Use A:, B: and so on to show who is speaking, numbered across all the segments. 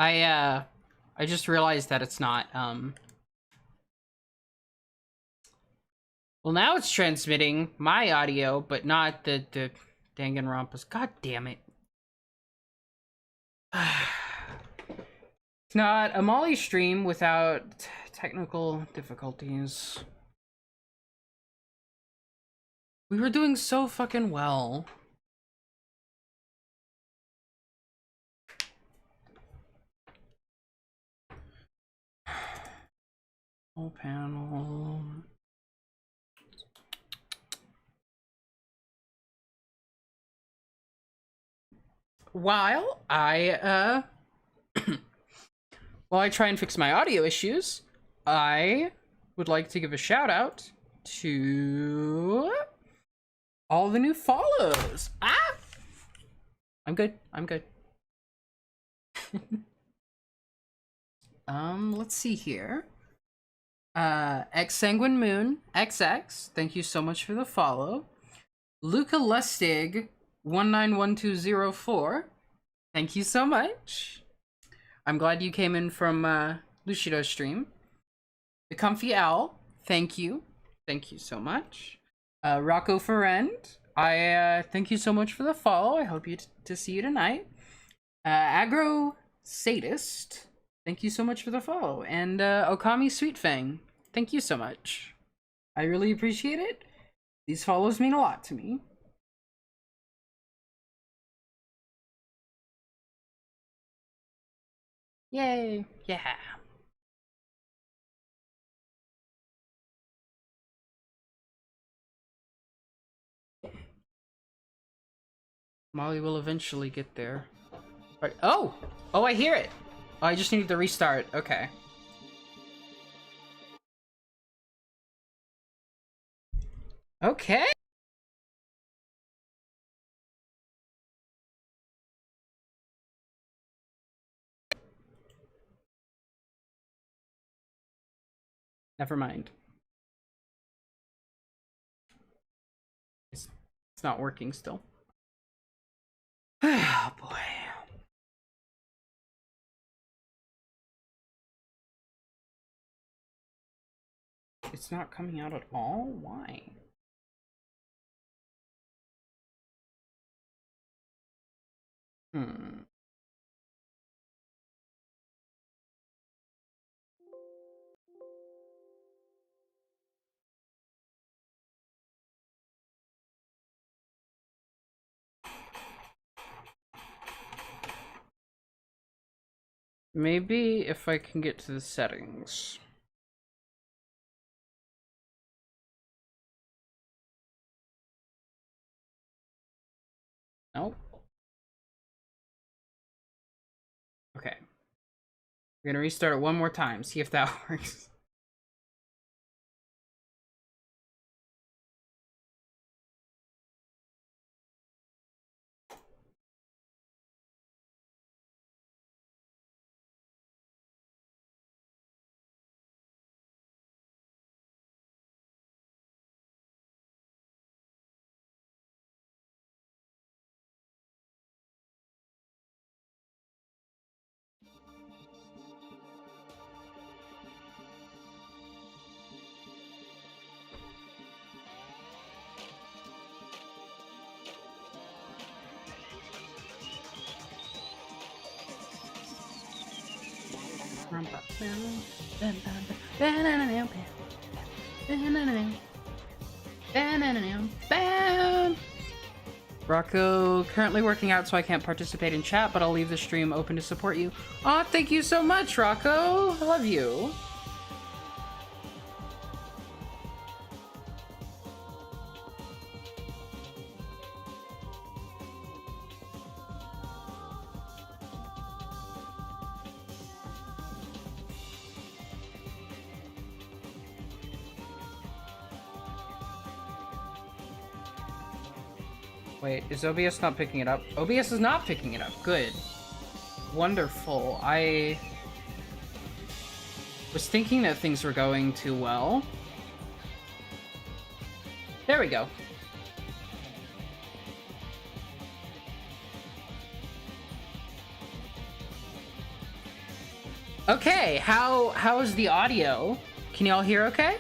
A: I just realized that it's not, well, now it's transmitting my audio, but not the Dangan Rompas. God damn it. It's not a Molly stream without technical difficulties. We were doing so fucking well. Whole panel. While I while I try and fix my audio issues, I would like to give a shout out to all the new follows. I'm good. Let's see here. X Sanguine Moon XX, thank you so much for the follow. Luca Lustig 191204, thank you so much. I'm glad you came in from Lucido's stream. The Comfy Owl, thank you so much. Rocco Ferrand, I thank you so much for the follow. I hope to see you tonight. Agro Sadist, thank you so much for the follow. And Okami Sweetfang, thank you so much. I really appreciate it. These follows mean a lot to me. Yay, yeah. Molly will eventually get there. Right. Oh, I hear it. Oh, I just needed to restart. Okay. Okay. Never mind. It's not working still. Oh boy. It's not coming out at all? Why? Maybe if I can get to the settings. Nope. Okay. We're gonna restart it one more time, see if that works. Rocco, currently working out so I can't participate in chat, but I'll leave the stream open to support you. Aw, thank you so much, Rocco. I love you. Wait, is OBS not picking it up? OBS is not picking it up. Good. Wonderful. I was thinking that things were going too well. There we go. Okay, how is the audio? Can y'all hear okay?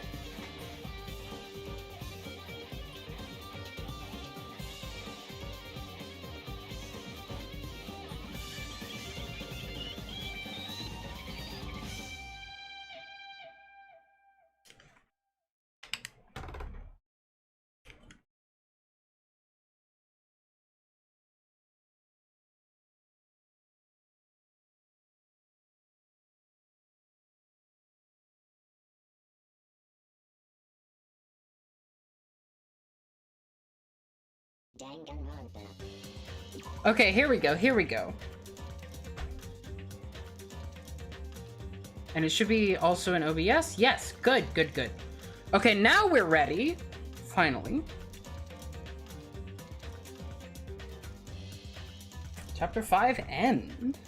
A: Okay, here we go, here we go. And it should be also in OBS? Yes, good, good, good. Okay, now we're ready. Finally. Chapter 5 end.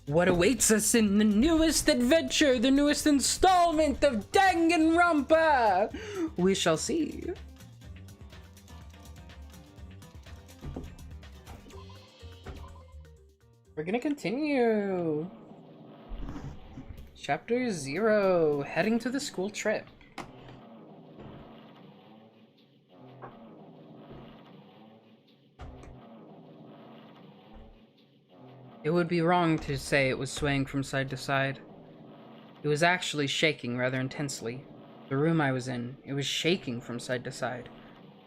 A: What awaits us in the newest adventure, the newest installment of Danganronpa? We shall see. We're gonna continue. Chapter 0, heading to the school trip. It would be wrong to say it was swaying from side to side. It was actually shaking rather intensely. The room I was in, it was shaking from side to side.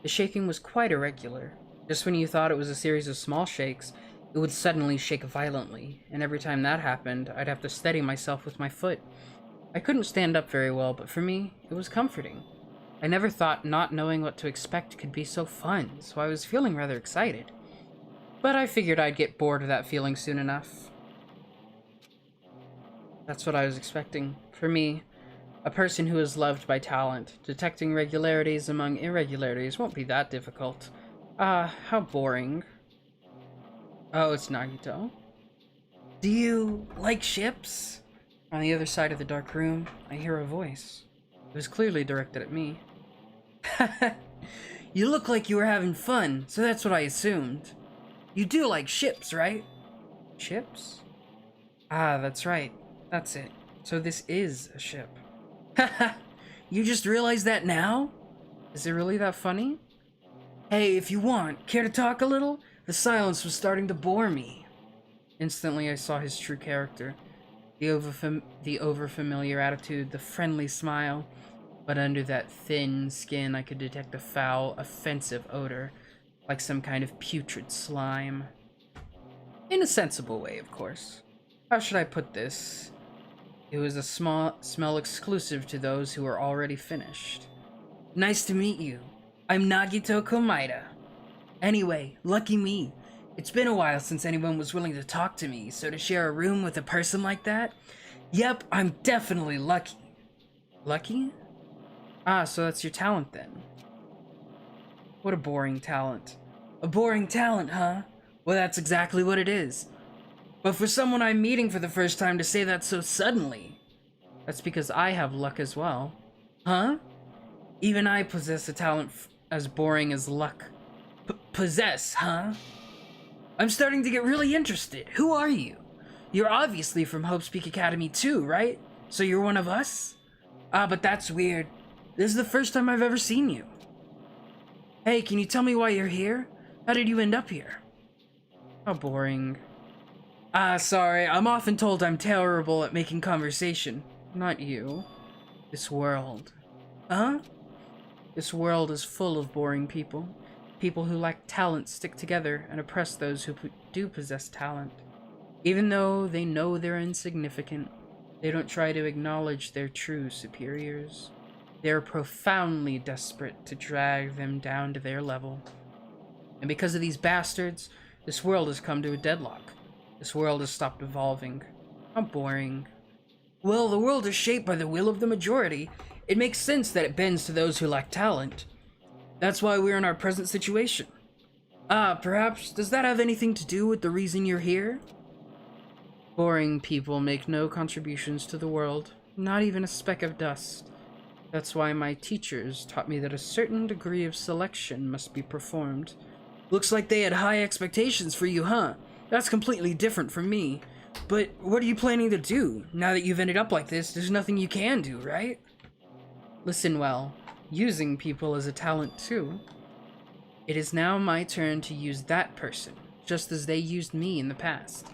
A: The shaking was quite irregular. Just when you thought it was a series of small shakes, it would suddenly shake violently, and every time that happened, I'd have to steady myself with my foot. I couldn't stand up very well, but for me, it was comforting. I never thought not knowing what to expect could be so fun, so I was feeling rather excited. But I figured I'd get bored of that feeling soon enough. That's what I was expecting. For me, a person who is loved by talent, detecting regularities among irregularities won't be that difficult. Ah, how boring. Oh, it's Nagito. Do you like ships? On the other side of the dark room, I hear a voice. It was clearly directed at me. You look like you were having fun, so that's what I assumed. You do like ships, right? Ships? Ah, that's right. That's it. So this is a ship. Haha, you just realized that now? Is it really that funny? Hey, if you want, care to talk a little? The silence was starting to bore me. Instantly, I saw his true character. The overfamiliar attitude, the friendly smile. But under that thin skin, I could detect a foul, offensive odor, like some kind of putrid slime. In a sensible way, of course. How should I put this? It was a smell exclusive to those who were already finished. Nice to meet you. I'm Nagito Komaeda. Anyway, lucky me. It's been a while since anyone was willing to talk to me, so to share a room with a person like that? Yep, I'm definitely lucky. Lucky? Ah, so that's your talent then. What a boring talent. A boring talent, huh? Well, that's exactly what it is. But for someone I'm meeting for the first time to say that so suddenly, that's because I have luck as well. Huh? Even I possess a talent as boring as luck. Possess, huh? I'm starting to get really interested. Who are you? You're obviously from Hope's Peak Academy too, right? So you're one of us? Ah, but that's weird. This is the first time I've ever seen you. Hey, can you tell me why you're here? How did you end up here? How boring. Ah, sorry, I'm often told I'm terrible at making conversation. Not you. This world. Huh? This world is full of boring people. People who lack talent stick together and oppress those who do possess talent. Even though they know they're insignificant, they don't try to acknowledge their true superiors. They're profoundly desperate to drag them down to their level. And because of these bastards, this world has come to a deadlock. This world has stopped evolving. How boring. Well, the world is shaped by the will of the majority. It makes sense that it bends to those who lack talent. That's why we're in our present situation. Ah, perhaps, does that have anything to do with the reason you're here? Boring people make no contributions to the world, not even a speck of dust. That's why my teachers taught me that a certain degree of selection must be performed. Looks like they had high expectations for you, huh? That's completely different from me. But what are you planning to do? Now that you've ended up like this, there's nothing you can do, right? Listen well, using people is a talent too. It is now my turn to use that person, just as they used me in the past.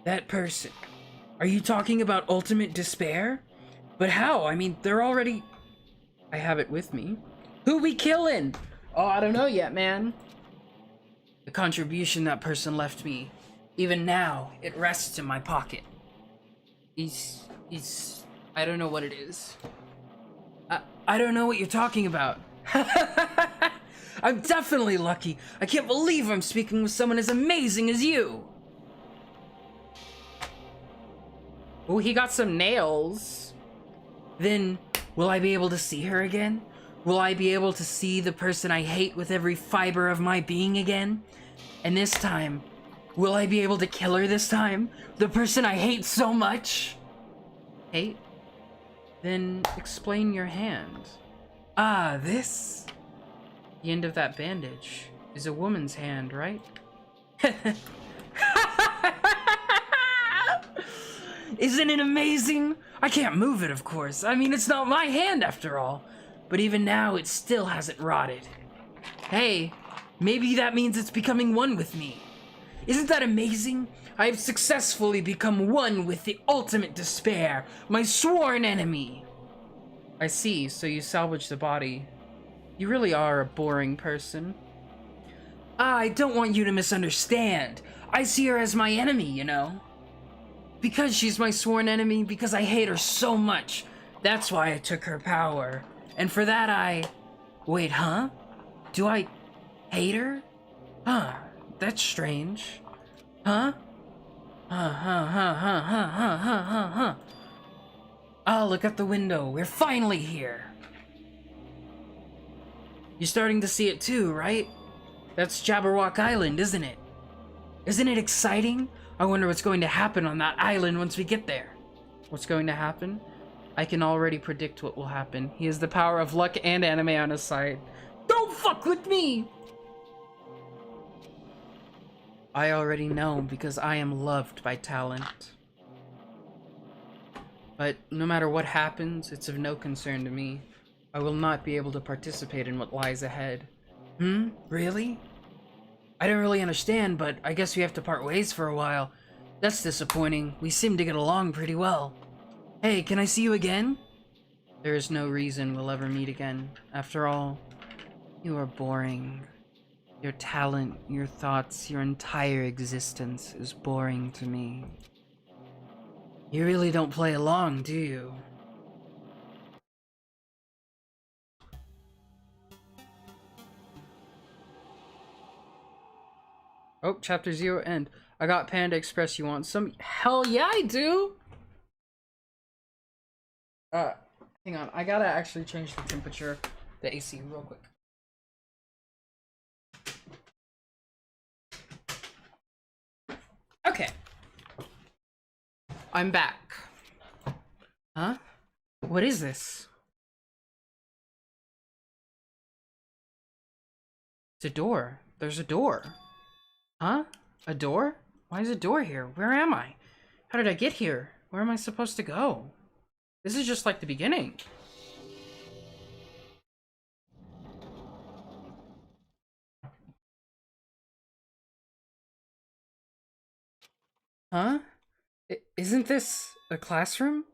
A: That person. Are you talking about ultimate despair? But how? I mean, they're already... I have it with me. Who we killing? Oh, I don't know yet, man. The contribution that person left me. Even now, it rests in my pocket. I don't know what it is. I don't know what you're talking about. I'm definitely lucky. I can't believe I'm speaking with someone as amazing as you. Oh, he got some nails. Then, will I be able to see her again? Will I be able to see the person I hate with every fiber of my being again? And this time, will I be able to kill her this time? The person I hate so much? Hate? Then explain your hand. Ah, this? The end of that bandage is a woman's hand, right? Isn't it amazing? I can't move it, of course. I mean, it's not my hand after all. But even now, it still hasn't rotted. Hey, maybe that means it's becoming one with me. Isn't that amazing? I have successfully become one with the ultimate despair, my sworn enemy. I see, so you salvaged the body. You really are a boring person. I don't want you to misunderstand. I see her as my enemy, you know. Because she's my sworn enemy, because I hate her so much. That's why I took her power. And for that Wait, huh? Do I hate her? Huh, that's strange. Huh? Huh. Oh, look out the window. We're finally here. You're starting to see it too, right? That's Jabberwock Island, isn't it? Isn't it exciting? I wonder what's going to happen on that island once we get there. What's going to happen? I can already predict what will happen. He has the power of luck and anime on his side. Don't fuck with me! I already know because I am loved by talent. But no matter what happens, it's of no concern to me. I will not be able to participate in what lies ahead. Really? I don't really understand, but I guess we have to part ways for a while. That's disappointing. We seem to get along pretty well. Hey, can I see you again? There is no reason we'll ever meet again. After all, you are boring. Your talent, your thoughts, your entire existence is boring to me. You really don't play along, do you? Oh, chapter 0 end. I got Panda Express. You want some? Hell yeah, I do! Hang on. I gotta actually change the temperature, the AC, real quick. Okay. I'm back. Huh? What is this? It's a door. There's a door. Huh? A door? Why is a door here? Where am I? How did I get here? Where am I supposed to go? This is just like the beginning. Huh? Isn't this a classroom?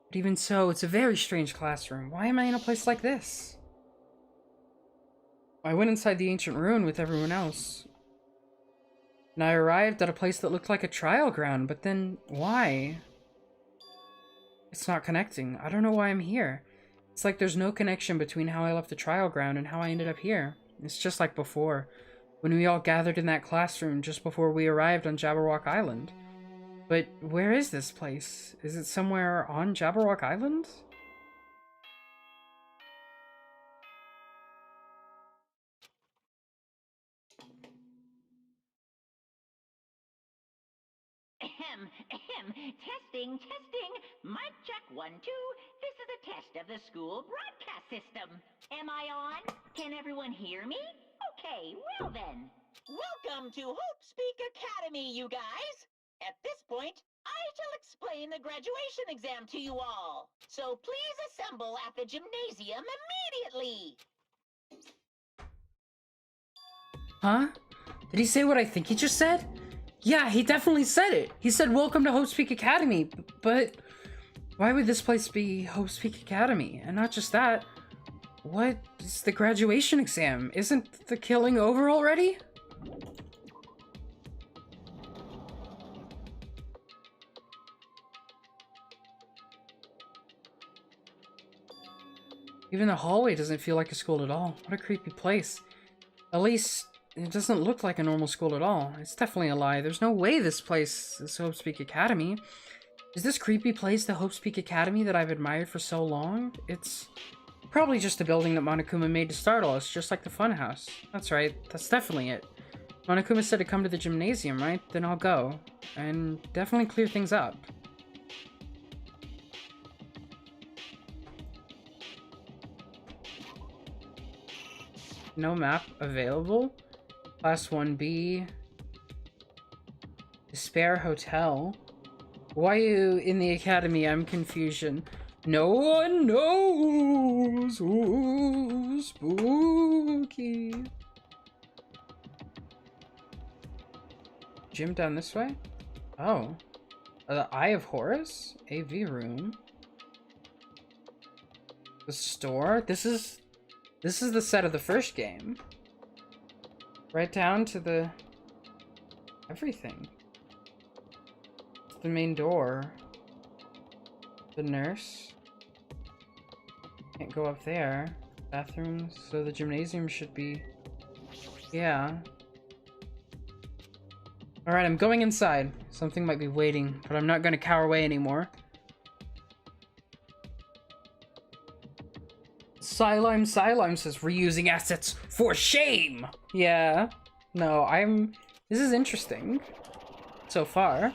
A: But even so, it's a very strange classroom. Why am I in a place like this? I went inside the ancient ruin with everyone else. And I arrived at a place that looked like a trial ground, but then why? It's not connecting. I don't know why I'm here. It's like there's no connection between how I left the trial ground and how I ended up here. It's just like before, when we all gathered in that classroom just before we arrived on Jabberwock Island. But where is this place? Is it somewhere on Jabberwock Island?
B: Testing. Mic check 1, 2. This is a test of the school broadcast system. Am I on? Can everyone hear me? Okay, well then. Welcome to Hope Speak Academy, you guys. At this point, I shall explain the graduation exam to you all. So please assemble at the gymnasium immediately.
A: Huh? Did he say what I think he just said? Yeah, he definitely said it. He said, "Welcome to Hope Speak Academy." But why would this place be Hope Speak Academy? And not just that, what is the graduation exam? Isn't the killing over already? Even the hallway doesn't feel like a school at all. What a creepy place. At least, it doesn't look like a normal school at all. It's definitely a lie. There's no way this place is Hope Speak Academy. Is this creepy place the Hope Speak Academy that I've admired for so long? It's probably just a building that Monokuma made to startle us, just like the funhouse. That's right, that's definitely it. Monokuma said to come to the gymnasium, right? Then I'll go. And definitely clear things up. No map available? Class 1B. Despair Hotel. Why are you in the academy? I'm confusion. No one knows. Ooh, spooky. Gym down this way? Oh. The Eye of Horus? AV room. The store? This is the set of the first game. Right down to the everything. The main door. The nurse. Can't go up there. Bathrooms. So the gymnasium should be... Yeah. Alright, I'm going inside. Something might be waiting, but I'm not gonna cower away anymore. Silime says reusing assets for shame! Yeah. No, this is interesting. So far.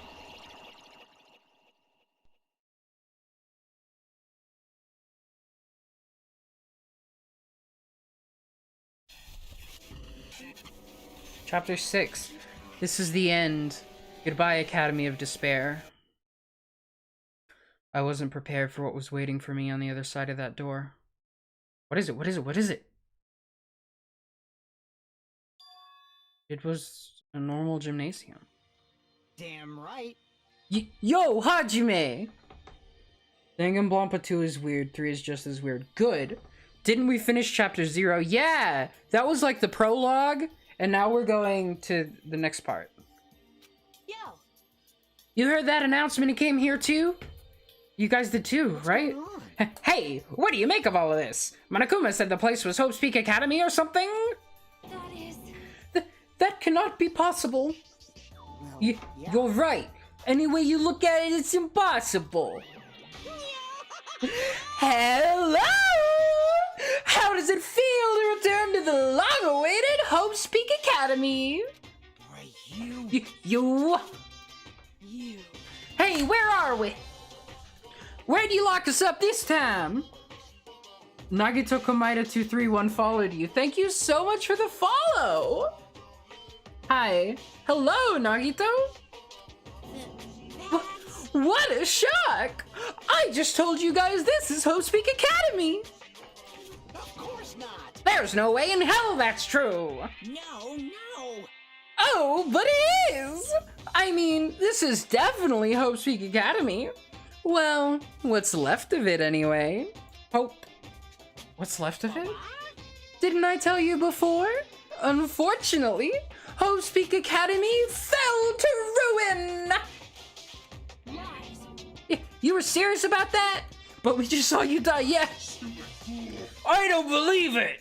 A: Chapter 6. This is the end. Goodbye, Academy of Despair. I wasn't prepared for what was waiting for me on the other side of that door. What is it? What is it? What is it? It was a normal gymnasium.
C: Damn right.
A: Yo, Hajime! Danganronpa 2 is weird, 3 is just as weird. Good. Didn't we finish chapter 0? Yeah! That was like the prologue, and now we're going to the next part.
C: Yo.
A: You heard that announcement and came here too? You guys did too, right? Hey, what do you make of all of this? Monokuma said the place was Hope Speak Academy or something?
D: That is...
A: That cannot be possible.
C: Yeah.
A: You're right. Any way you look at it, it's impossible. Hello! How does it feel to return to the long-awaited Hope Speak Academy?
C: Right,
A: You...
C: you.
A: Hey, where are we? Where'd you lock us up this time? Nagito Komaida 231 followed you. Thank you so much for the follow! Hi. Hello, Nagito? What a shock! I just told you guys this is Hope Speak Academy!
C: Of course not.
A: There's no way in hell that's true!
C: No.
A: Oh, but it is! I mean, this is definitely Hope Speak Academy. Well, what's left of it anyway? Hope. What's left of it? Didn't I tell you before? Unfortunately, Hope Speak Academy fell to ruin! You were serious about that? But we just saw you die, yes! I don't believe it!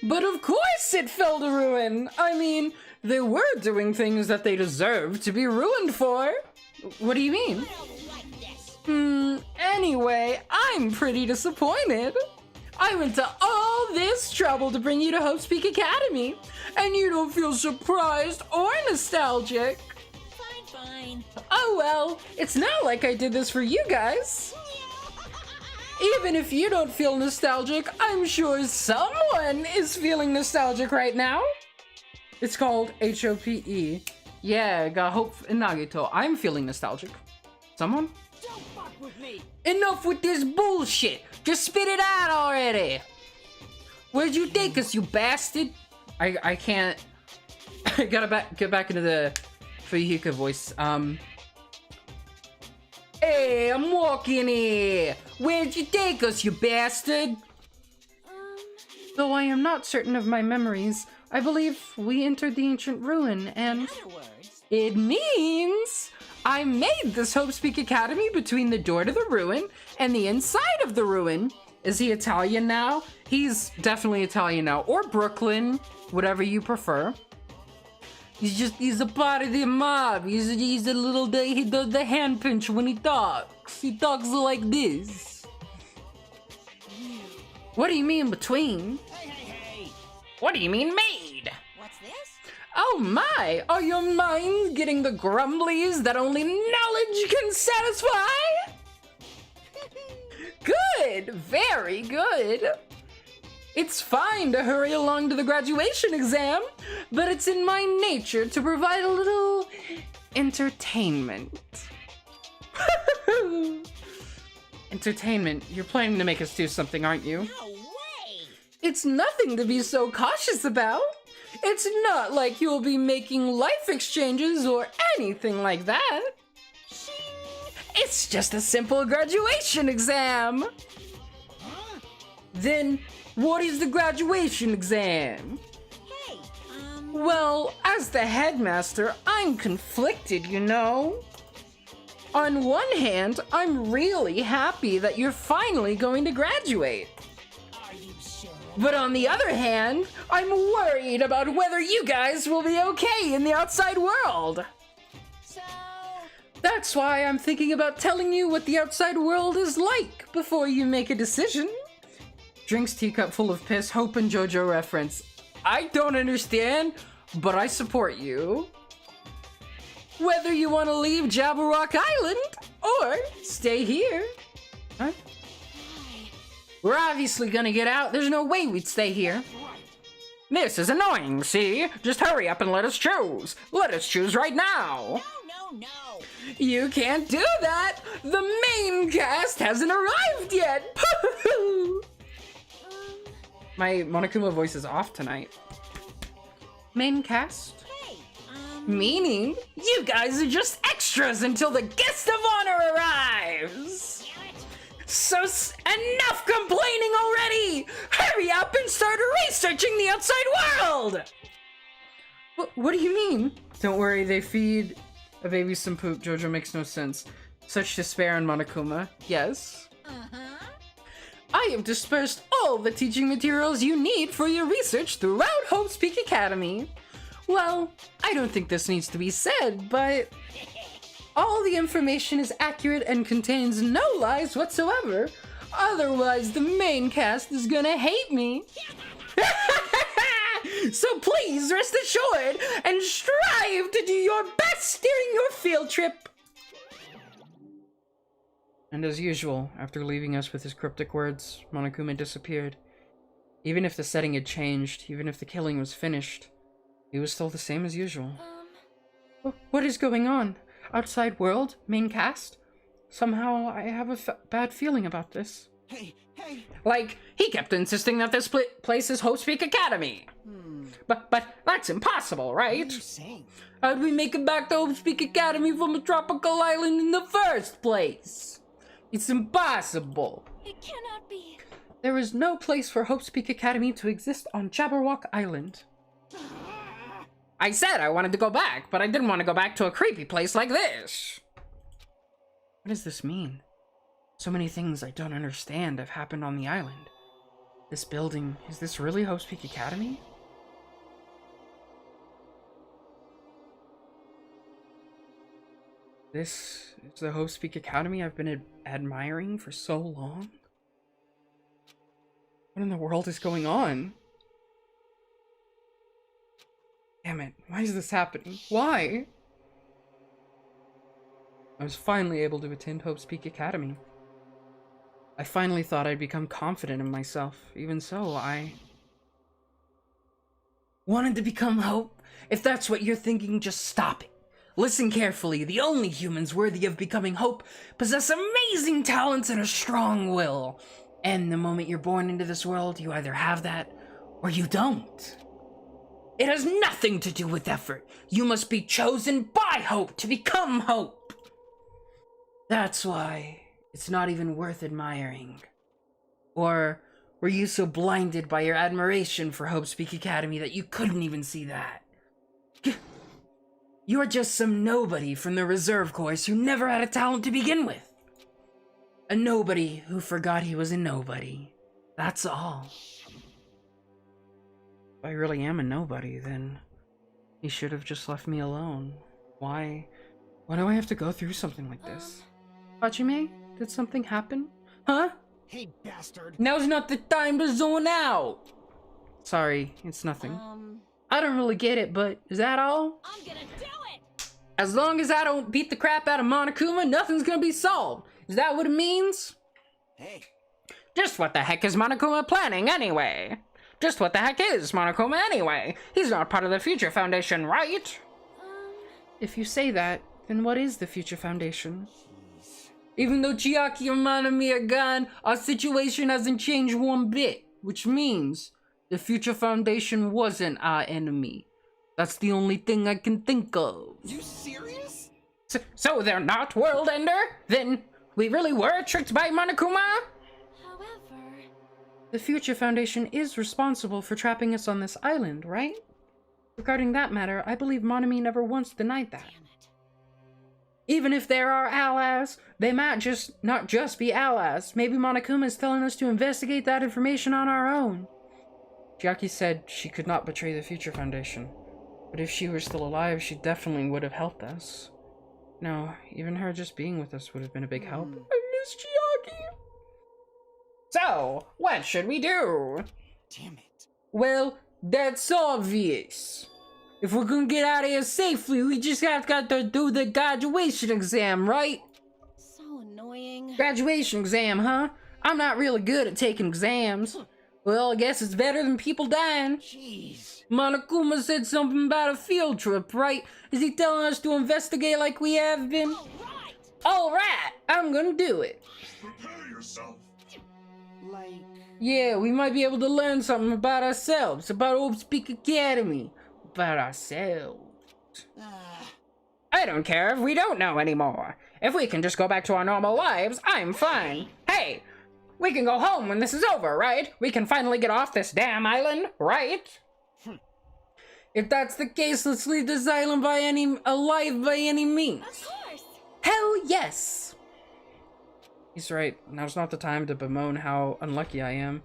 A: But of course it fell to ruin! I mean, they were doing things that they deserved to be ruined for. What do you mean? Anyway, I'm pretty disappointed. I went to all this trouble to bring you to Hope Speak Academy, and you don't feel surprised or nostalgic.
C: Fine.
A: Oh well, it's not like I did this for you guys. Even if you don't feel nostalgic, I'm sure someone is feeling nostalgic right now. It's called HOPE. Yeah, got hope in Nagito. I'm feeling nostalgic. Someone?
C: Don't fuck with me.
A: Enough with this bullshit! Just spit it out already! Where'd you take us, you bastard? I can't... I gotta get back into the Fuyuhika voice. Hey, I'm walking here! Where'd you take us, you bastard? Though I am not certain of my memories, I believe we entered the ancient ruin and...
C: In other words,
A: It means I made this Hope Speak Academy between the door to the ruin and the inside of the ruin. Is he Italian now? He's definitely Italian now. Or Brooklyn, whatever you prefer. He's a part of the mob. He's a little, he does the hand pinch when he talks. He talks like this. What do you mean between?
C: hey.
A: What do you mean made?
C: What's this?
A: Oh my, are your minds getting the grumblies that only knowledge can satisfy? Good, very good. It's fine to hurry along to the graduation exam, but it's in my nature to provide a little entertainment. Entertainment? You're planning to make us do something, aren't you?
C: No way.
A: It's nothing to be so cautious about. It's not like you'll be making life exchanges or anything like that. It's just a simple graduation exam.
C: Huh?
A: Then, what is the graduation exam?
C: Hey,
A: Well, as the headmaster, I'm conflicted, you know. On one hand, I'm really happy that you're finally going to graduate.
C: are you sure?
A: But on the other hand, I'm worried about whether you guys will be okay in the outside world.
C: So,
A: That's why I'm thinking about telling you what the outside world is like before you make a decision. Drinks teacup full of piss, Hope and JoJo reference. I don't understand, but I support you. Whether you want to leave Jabberwock Island or stay here. Huh? We're obviously gonna get out. There's no way we'd stay here. This is annoying, see? Just hurry up and let us choose. Let us choose right now.
C: no.
A: You can't do that! The main cast hasn't arrived yet! My Monokuma voice is off tonight. Main cast?
C: Hey,
A: Meaning, you guys are just extras until the guest of honor arrives! So enough complaining already! Hurry up and start researching the outside world! What do you mean? Don't worry, they feed a baby some poop. JoJo makes no sense. Such despair in Monokuma. Yes. I have dispersed all the teaching materials you need for your research throughout Hope's Peak Academy. Well, I don't think this needs to be said, but all the information is accurate and contains no lies whatsoever. Otherwise, the main cast is gonna hate me. So please rest assured and strive to do your best during your field trip. And as usual, after leaving us with his cryptic words, Monokuma disappeared. Even if the setting had changed, even if the killing was finished, he was still the same as usual. What is going on? Outside world? Main cast? Somehow I have a bad feeling about this.
C: hey.
A: Like, he kept insisting that this place is Hope Speak Academy. But that's impossible,
C: What
A: right?
C: are you saying?
A: How'd we make it back to Hope Speak Academy from a tropical island in the first place? It's impossible.
C: It cannot be.
A: There is no place for Hope Speak Academy to exist on Jabberwock Island. I said I wanted to go back, but I didn't want to go back to a creepy place like this. What does this mean? So many things I don't understand have happened on the island. This building, is this really Hope Speak Academy? This is the Hope Speak Academy I've been admiring for so long? What in the world is going on? Damn it, why is this happening? Why? I was finally able to attend Hope Speak Academy. I finally thought I'd become confident in myself. Even so, I wanted to become Hope. If that's what you're thinking, just stop it. Listen carefully. The only humans worthy of becoming Hope possess amazing talents and a strong will. And the moment you're born into this world, you either have that or you don't. It has nothing to do with effort. You must be chosen by Hope to become Hope. That's why it's not even worth admiring. Or were you so blinded by your admiration for Hope's Peak Academy that you couldn't even see that? You're just some nobody from the reserve course who never had a talent to begin with. A nobody who forgot he was a nobody. That's all. If I really am a nobody, then he should have just left me alone. Why do I have to go through something like this? Hajime, did something happen? Huh?
D: Hey, bastard!
A: Now's not the time to zone out! Sorry, it's nothing. I don't really get it, but is that all?
C: I'm gonna do it!
A: As long as I don't beat the crap out of Monokuma, nothing's gonna be solved. Is that what it means?
D: Hey!
A: Just what the heck is Monokuma planning anyway? Just what the heck is Monokuma anyway? He's not part of the Future Foundation, right? If you say that, then what is the Future Foundation? Even though Chiaki and Manami are gone, our situation hasn't changed one bit, which means the Future Foundation wasn't our enemy. That's the only thing I can think of.
D: You serious?
A: So they're not World Ender? Then we really were tricked by Monokuma?
C: However...
A: The Future Foundation is responsible for trapping us on this island, right? Regarding that matter, I believe Monami never once denied that.
C: Damn it.
A: Even if there are allies, they might not just be allies. Maybe Monokuma is telling us to investigate that information on our own. Chiaki said she could not betray the Future Foundation, but if she were still alive, she definitely would have helped us. No, even her just being with us would have been a big help. I miss Chiaki! So, what should we do?
D: Damn it.
A: Well, that's obvious. If we're gonna get out of here safely, we just have got to do the graduation exam, right?
C: So annoying.
A: Graduation exam, huh? I'm not really good at taking exams. Well, I guess it's better than people dying.
D: Jeez.
A: Monokuma said something about a field trip, right? Is he telling us to investigate like we have been? Alright, I'm gonna do it.
E: Prepare yourself.
D: Like...
A: Yeah, we might be able to learn something about ourselves, about Hope's Peak Academy. About ourselves. I don't care if we don't know anymore. If we can just go back to our normal lives, I'm fine. Hey, we can go home when this is over, right? We can finally get off this damn island, right? If that's the case, let's leave this island alive by any means.
C: Of course.
A: Hell yes! He's right. Now's not the time to bemoan how unlucky I am.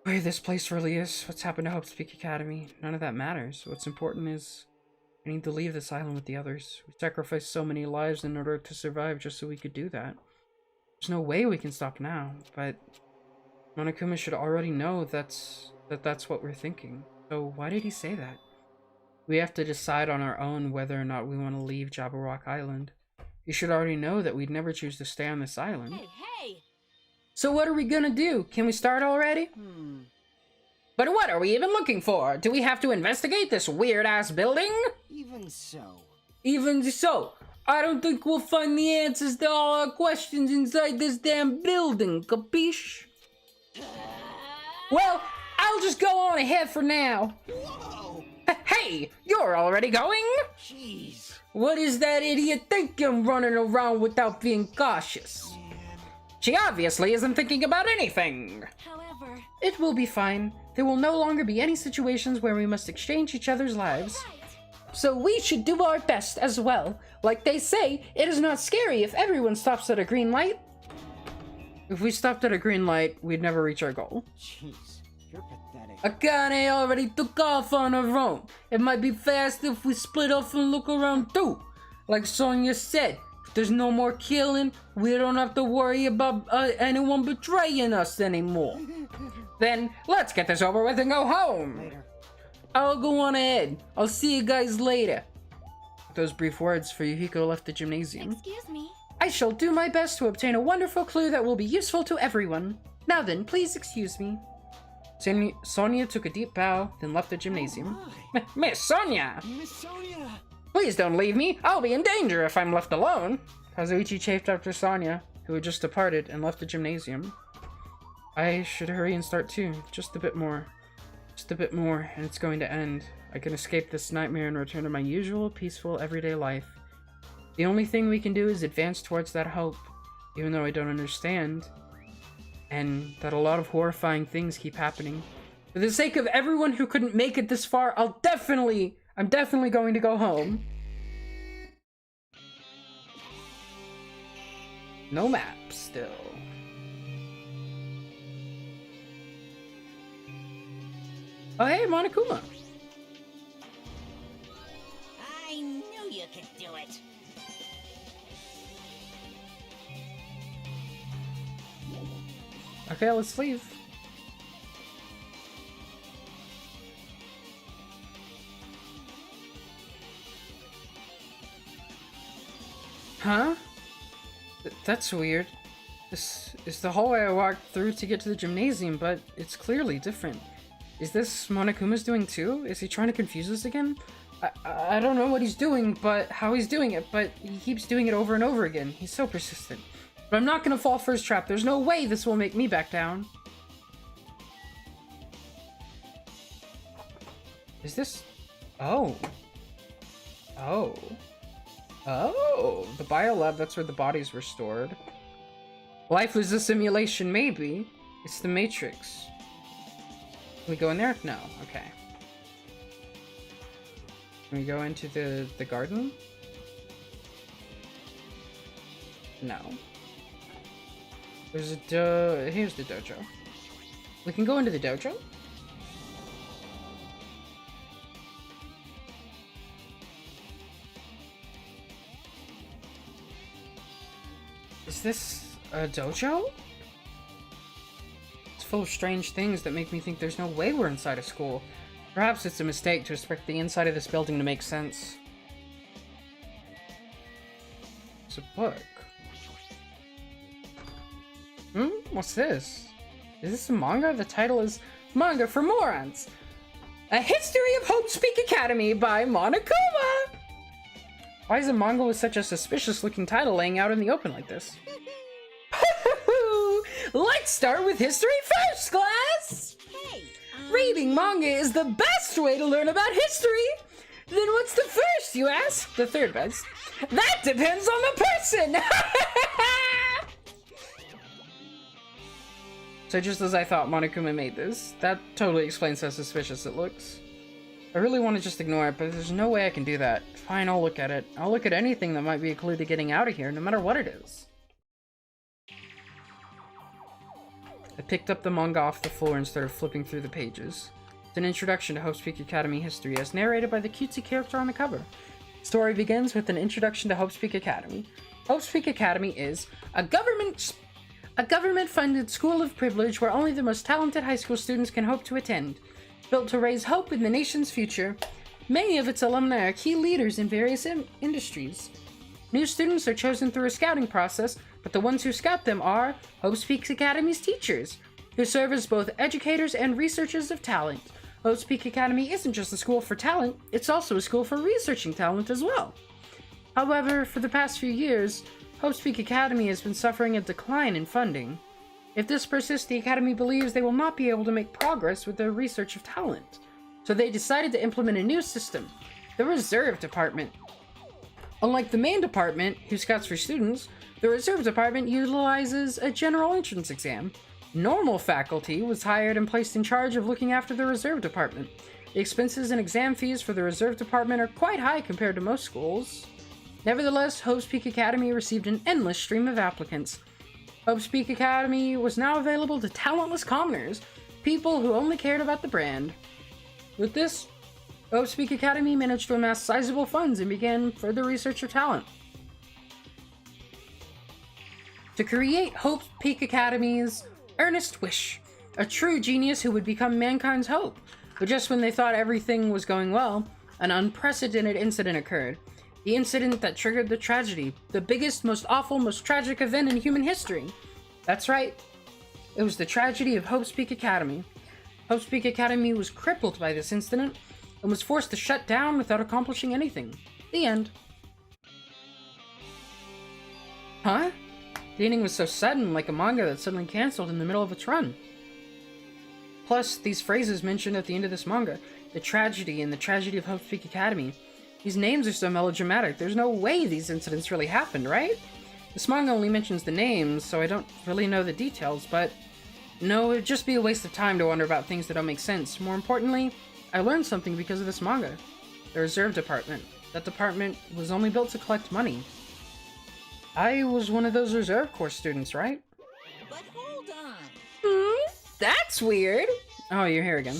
A: Where this place really is, what's happened to Hope's Peak Academy, none of that matters. What's important is I need to leave this island with the others. We sacrificed so many lives in order to survive just so we could do that. There's no way we can stop now, but Monokuma should already know that's what we're thinking. So why did he say that? We have to decide on our own whether or not we want to leave Jabberwock Island. You should already know that we'd never choose to stay on this island.
C: Hey!
A: So what are we gonna do? Can we start already? But what are we even looking for? Do we have to investigate this weird-ass building?
D: Even so.
A: Even so, I don't think we'll find the answers to all our questions inside this damn building, capiche? Well, I'll just go on ahead for now.
D: Whoa!
A: Hey, you're already going?
D: Jeez.
A: What is that idiot thinking running around without being cautious? She obviously isn't thinking about anything.
C: However...
A: It will be fine. There will no longer be any situations where we must exchange each other's lives.
C: Right.
A: So we should do our best as well. Like they say, it is not scary if everyone stops at a green light. If we stopped at a green light, we'd never reach our goal.
D: Jeez. You're pathetic.
A: Akane already took off on her own. It might be fast if we split off and look around too. Like Sonia said, if there's no more killing, we don't have to worry about anyone betraying us anymore. Then, let's get this over with and go home.
D: Later.
A: I'll go on ahead. I'll see you guys later. With those brief words, Fuyuhiko left the gymnasium.
C: Excuse me.
A: I shall do my best to obtain a wonderful clue that will be useful to everyone. Now then, please excuse me. Sonia took a deep bow, then left the gymnasium.
D: Oh,
A: Miss Sonia!
D: Miss Sonia!
A: Please don't leave me. I'll be in danger if I'm left alone. Kazuichi chafed after Sonya, who had just departed and left the gymnasium. I should hurry and start too. Just a bit more. Just a bit more, and it's going to end. I can escape this nightmare and return to my usual, peaceful, everyday life. The only thing we can do is advance towards that hope, even though I don't understand. And that a lot of horrifying things keep happening. For the sake of everyone who couldn't make it this far, I'm definitely going to go home. No map, still. Oh, hey, Monokuma.
B: I knew you could do it.
A: Okay, let's leave. Huh? That's weird. This is the hallway I walked through to get to the gymnasium, but it's clearly different. Is this Monokuma's doing too? Is he trying to confuse us again? I don't know what he's doing, but how he's doing it, but he keeps doing it over and over again. He's so persistent. But I'm not gonna fall for his trap. There's no way this will make me back down. Is this... Oh. Oh. Oh. The biolab, that's where the bodies were stored. Life was a simulation, maybe. It's the Matrix. Can we go in there? No. Okay. Can we go into the garden? No. There's a here's the dojo. We can go into the dojo? Is this a dojo? It's full of strange things that make me think there's no way we're inside a school. Perhaps it's a mistake to expect the inside of this building to make sense. It's a book. What's this? Is this a manga? The title is Manga for Morons. A History of Hope's Peak Academy by Monokuma! Why is a manga with such a suspicious looking title laying out in the open like this? Let's start with history first, class!
B: Hey,
A: Reading manga is the best way to learn about history! Then what's the first, you ask? The third best. That depends on the person! So just as I thought Monokuma made this, that totally explains how suspicious it looks. I really want to just ignore it, but there's no way I can do that. Fine, I'll look at it. I'll look at anything that might be a clue to getting out of here, no matter what it is. I picked up the manga off the floor and started flipping through the pages. It's an introduction to Hope's Peak Academy history, as narrated by the cutesy character on the cover. The story begins with an introduction to Hope's Peak Academy. Hope's Peak Academy is a government-funded school of privilege where only the most talented high school students can hope to attend. Built to raise hope in the nation's future, many of its alumni are key leaders in various industries. New students are chosen through a scouting process, but the ones who scout them are Hope's Peak Academy's teachers, who serve as both educators and researchers of talent. Hope's Peak Academy isn't just a school for talent, it's also a school for researching talent as well. However, for the past few years, Hope's Peak Academy has been suffering a decline in funding. If this persists, the Academy believes they will not be able to make progress with their research of talent. So they decided to implement a new system, the Reserve Department. Unlike the main department, who scouts for students, the Reserve Department utilizes a general entrance exam. Normal faculty was hired and placed in charge of looking after the Reserve Department. The expenses and exam fees for the Reserve Department are quite high compared to most schools. Nevertheless, Hope's Peak Academy received an endless stream of applicants. Hope's Peak Academy was now available to talentless commoners, people who only cared about the brand. With this, Hope's Peak Academy managed to amass sizable funds and began further research of talent. To create Hope's Peak Academy's earnest wish, a true genius who would become mankind's hope. But just when they thought everything was going well, an unprecedented incident occurred. The incident that triggered the tragedy, the biggest, most awful, most tragic event in human history. That's right. It was the tragedy of Hope's Peak Academy. Hope's Peak Academy was crippled by this incident and was forced to shut down without accomplishing anything. The end. Huh? The ending was so sudden, like a manga that suddenly cancelled in the middle of its run. Plus, these phrases mentioned at the end of this manga, the tragedy and the tragedy of Hope Peak Academy, these names are so melodramatic, there's no way these incidents really happened, right? This manga only mentions the names, so I don't really know the details, but no, it'd just be a waste of time to wonder about things that don't make sense. More importantly, I learned something because of this manga. The reserve department. That department was only built to collect money. I was one of those reserve corps students, right?
C: But hold on.
A: That's weird. Oh, you're here again.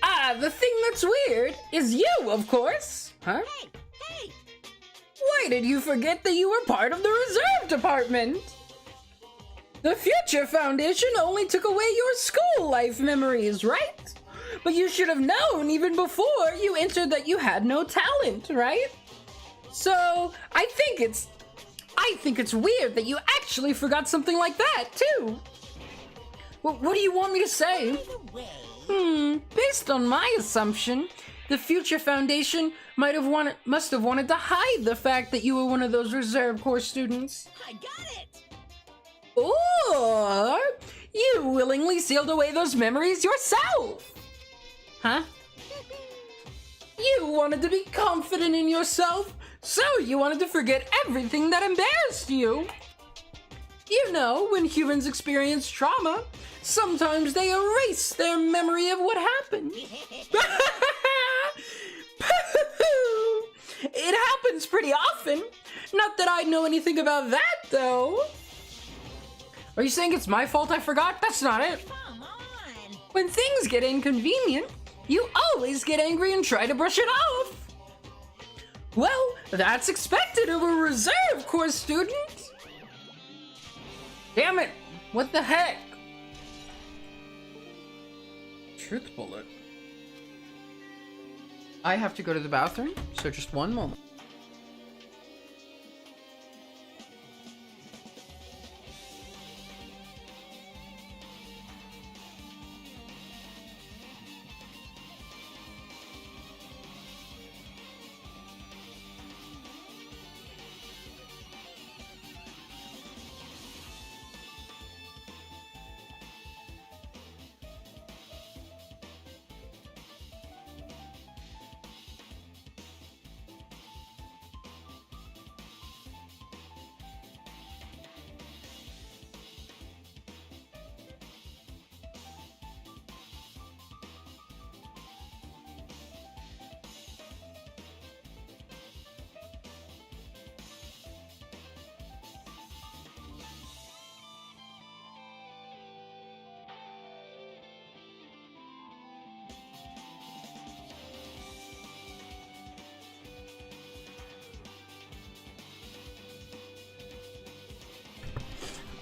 A: Ah, the thing that's weird is you, of course. Huh?
C: Hey!
A: Why did you forget that you were part of the reserve department? The Future Foundation only took away your school life memories, right? But you should have known even before you entered that you had no talent, right? So, I think it's weird that you actually forgot something like that, too. What do you want me to say?
C: By the way,
A: Based on my assumption, the Future Foundation must have wanted to hide the fact that you were one of those reserve corps students.
C: I got it!
A: Or you willingly sealed away those memories yourself. Huh? You wanted to be confident in yourself, so you wanted to forget everything that embarrassed you. You know, when humans experience trauma, sometimes they erase their memory of what happened. It happens pretty often. Not that I know anything about that, though. Are you saying it's my fault I forgot? That's not it.
C: Come on!
A: When things get inconvenient, you always get angry and try to brush it off. Well, that's expected of a reserve corps student. Damn it! What the heck? Truth bullet. I have to go to the bathroom, so just one moment.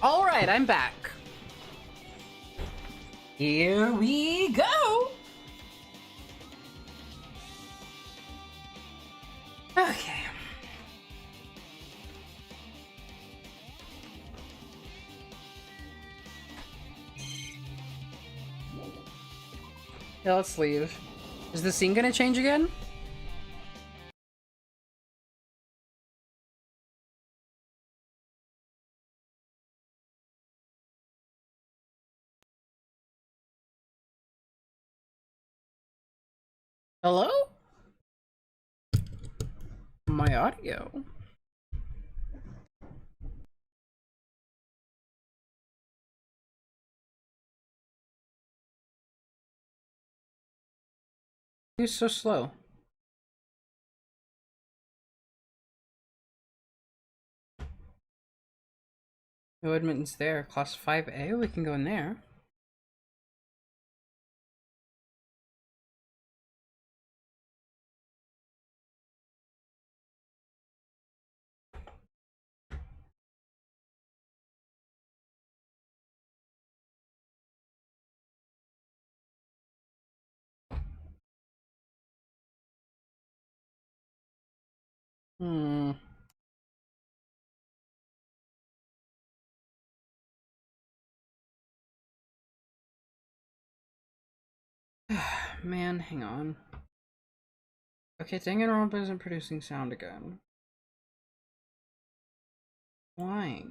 A: All right, I'm back. Here we go. Okay. Yeah, let's leave. Is the scene gonna change again? Hello? My audio. Who's so slow? No admittance there. Class 5A, we can go in there. Hmm. Man, hang on. Okay, Danganronpa isn't producing sound again. Why?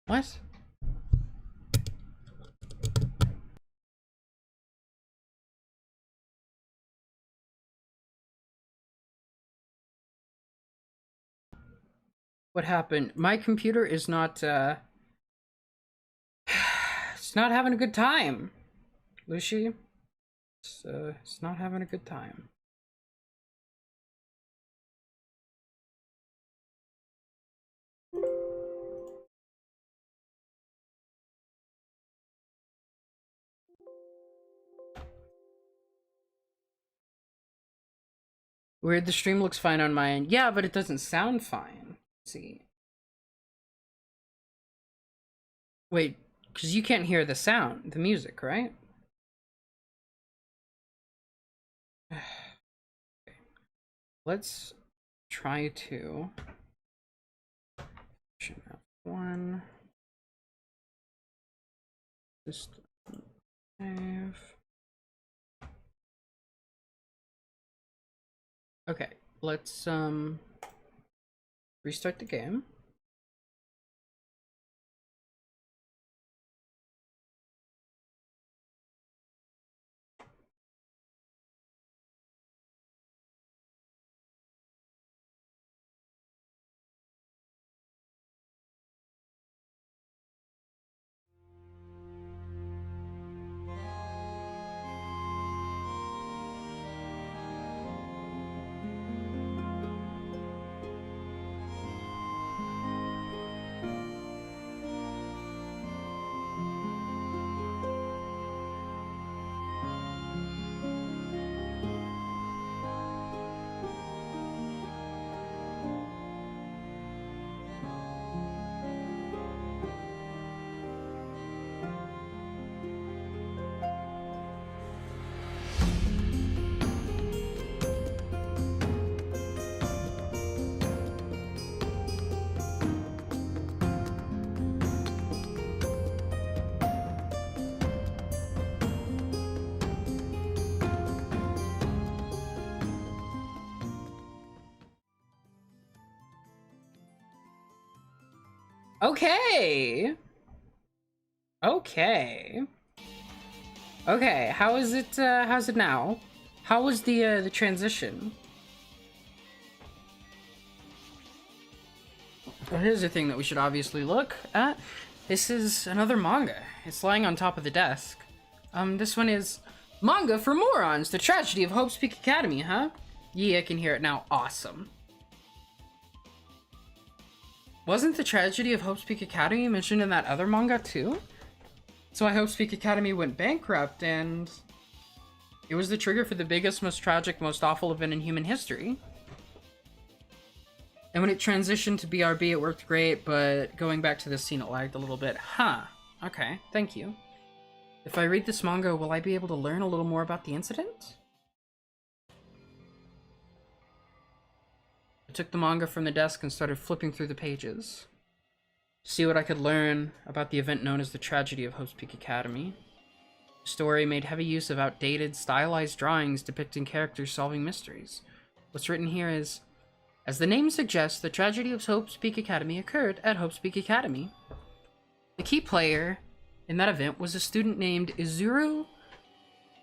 A: What? What happened? My computer is not, it's not having a good time, Lucy. It's not having a good time. Weird, the stream looks fine on my end. Yeah, but it doesn't sound fine. Let's see. Wait, because you can't hear the sound, the music, right? Let's try to... F1. System save. Okay, let's restart the game. Okay. Okay. Okay, how's it now? How was the transition? Well, here's the thing that we should obviously look at. This is another manga. It's lying on top of the desk. This one is Manga for Morons, The Tragedy of Hope's Peak Academy, huh? Yeah, I can hear it now. Awesome. Wasn't The Tragedy of Hope's Peak Academy mentioned in that other manga too? So I Hope's Peak Academy went bankrupt and it was the trigger for the biggest, most tragic, most awful event in human history. And when it transitioned to BRB, it worked great, but going back to this scene, it lagged a little bit. Huh. Okay, thank you. If I read this manga, will I be able to learn a little more about the incident? I took the manga from the desk and started flipping through the pages to see what I could learn about the event known as the Tragedy of Hope's Peak Academy. The story made heavy use of outdated, stylized drawings depicting characters solving mysteries. What's written here is, as the name suggests, the Tragedy of Hope's Peak Academy occurred at Hope's Peak Academy. The key player in that event was a student named Izuru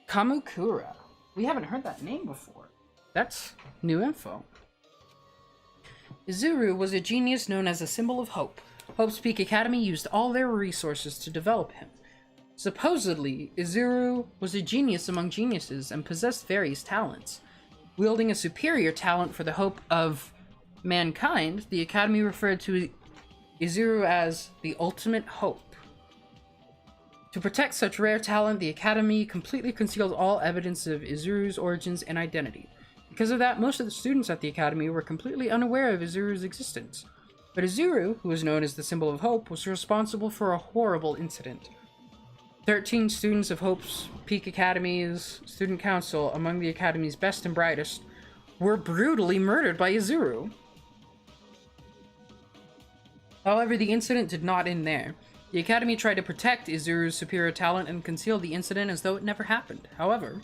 A: Kamukura. We haven't heard that name before. That's new info. Izuru was a genius known as a symbol of hope. Hope's Peak Academy used all their resources to develop him. Supposedly, Izuru was a genius among geniuses and possessed various talents. Wielding a superior talent for the hope of mankind, the Academy referred to Izuru as the ultimate hope. To protect such rare talent, the Academy completely concealed all evidence of Izuru's origins and identity. Because of that, most of the students at the Academy were completely unaware of Izuru's existence. But Izuru, who was known as the symbol of hope, was responsible for a horrible incident. 13 students of Hope's Peak Academy's student council, among the Academy's best and brightest, were brutally murdered by Izuru. However, the incident did not end there. The Academy tried to protect Izuru's superior talent and conceal the incident as though it never happened. However,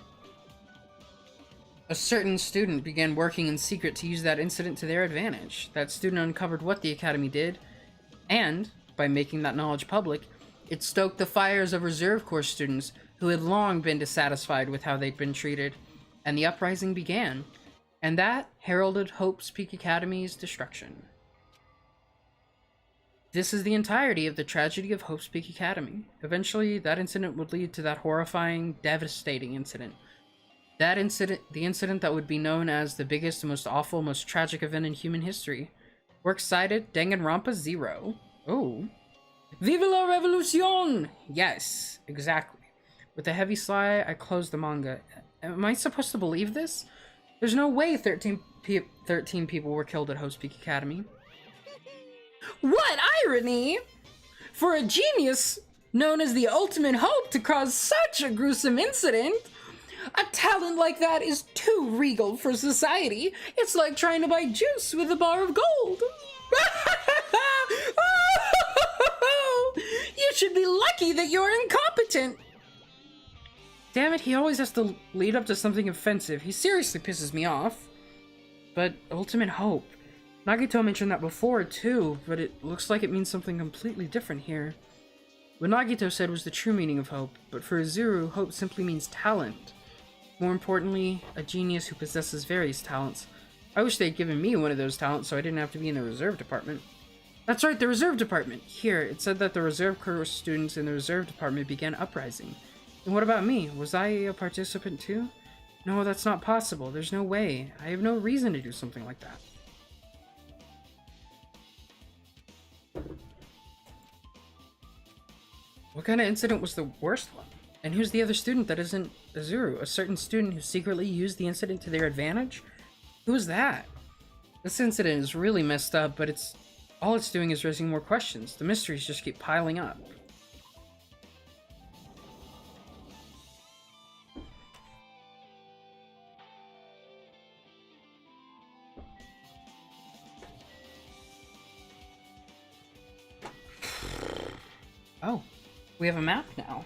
A: a certain student began working in secret to use that incident to their advantage. That student uncovered what the Academy did, and, by making that knowledge public, it stoked the fires of Reserve Corps students who had long been dissatisfied with how they'd been treated, and the uprising began, and that heralded Hope's Peak Academy's destruction. This is the entirety of the tragedy of Hope's Peak Academy. Eventually, that incident would lead to that horrifying, devastating incident. The incident that would be known as the biggest, most awful, most tragic event in human history. We're excited. Danganronpa 0. Oh. Vive la revolution! Yes, exactly. With a heavy sigh, I closed the manga. Am I supposed to believe this? There's no way 13 people were killed at Hope's Peak Academy. What irony! For a genius known as the ultimate hope to cause such a gruesome incident, a talent like that is too regal for society. It's like trying to buy juice with a bar of gold. You should be lucky that you're incompetent. Damn it, he always has to lead up to something offensive. He seriously pisses me off. But ultimate hope. Nagito mentioned that before, too, but it looks like it means something completely different here. What Nagito said was the true meaning of hope, but for Izuru, hope simply means talent. More importantly, a genius who possesses various talents. I wish they'd given me one of those talents so I didn't have to be in the reserve department. That's right, the reserve department! Here, it said that the reserve corps students in the reserve department began uprising. And what about me? Was I a participant too? No, that's not possible. There's no way. I have no reason to do something like that. What kind of incident was the worst one? And who's the other student that isn't Izuru? A certain student who secretly used the incident to their advantage? Who is that? This incident is really messed up, but all it's doing is raising more questions. The mysteries just keep piling up. Oh, we have a map now.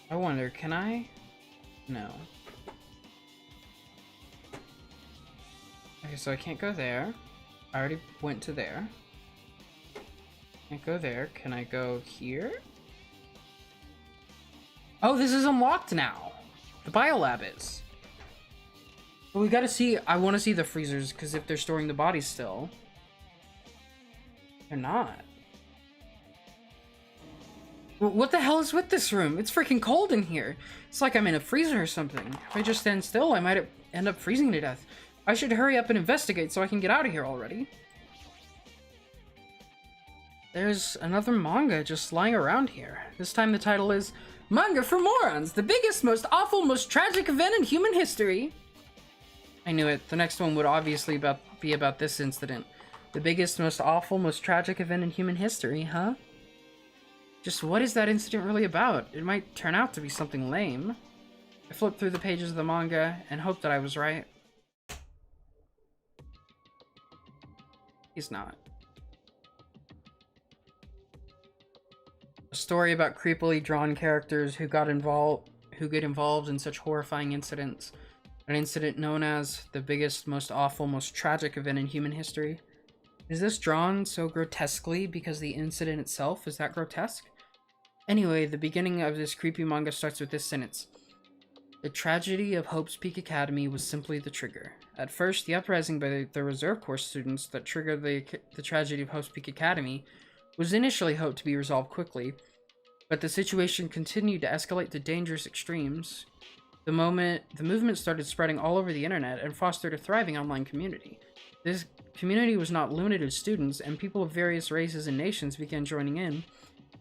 A: I wonder, can I? No. Okay, so I can't go there. I already went to there. Can't go there. Can I go here? Oh, this is unlocked now. The biolab is. But we gotta see, I want to see the freezers, because if they're storing the bodies still. They're not. What the hell is with this room? It's freaking cold in here. It's like I'm in a freezer or something. If I just stand still, I might end up freezing to death. I should hurry up and investigate so I can get out of here already. There's another manga just lying around here. This time the title is Manga for Morons, the biggest, most awful, most tragic event in human history. I knew it. The next one would obviously be about this incident. The biggest, most awful, most tragic event in human history, huh? Just what is that incident really about? It might turn out to be something lame. I flipped through the pages of the manga and hoped that I was right. He's not. A story about creepily drawn characters who get involved in such horrifying incidents. An incident known as the biggest, most awful, most tragic event in human history. Is this drawn so grotesquely because the incident itself is that grotesque? Anyway, the beginning of this creepy manga starts with this sentence. The tragedy of Hope's Peak Academy was simply the trigger. At first, the uprising by the Reserve Corps students that triggered the tragedy of Hope's Peak Academy was initially hoped to be resolved quickly, but the situation continued to escalate to dangerous extremes. The movement started spreading all over the internet and fostered a thriving online community. This community was not limited to students, and people of various races and nations began joining in,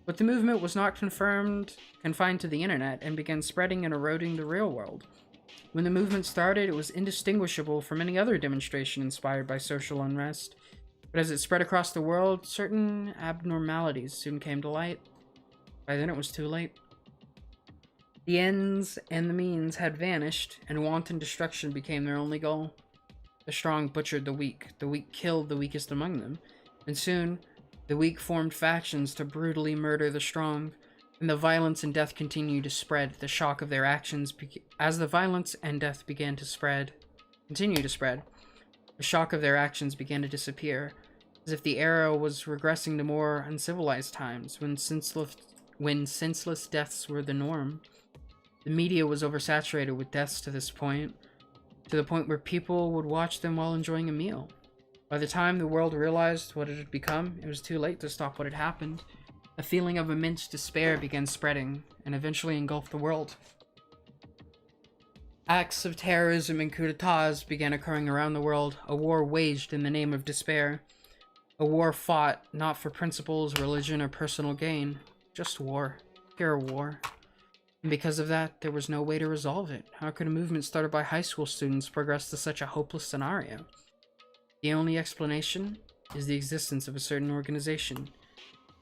A: but the movement was not confined to the internet and began spreading and eroding the real world. When the movement started, it was indistinguishable from any other demonstration inspired by social unrest, but as it spread across the world, certain abnormalities soon came to light. By then it was too late. The ends and the means had vanished, and wanton destruction became their only goal. The strong butchered the weak killed the weakest among them, And soon, the weak formed factions to brutally murder the strong, and the violence and death continued to spread. The shock of their actions, as the violence and death began to continue to spread, the shock of their actions began to disappear, as if the era was regressing to more uncivilized times, when senseless deaths were the norm. The media was oversaturated with deaths to the point where people would watch them while enjoying a meal. By the time the world realized what it had become, it was too late to stop what had happened. A feeling of immense despair began spreading, and eventually engulfed the world. Acts of terrorism and coups d'etats began occurring around the world, a war waged in the name of despair. A war fought not for principles, religion, or personal gain, just war. Pure war. And because of that, there was no way to resolve it. How could a movement started by high school students progress to such a hopeless scenario? The only explanation is the existence of a certain organization,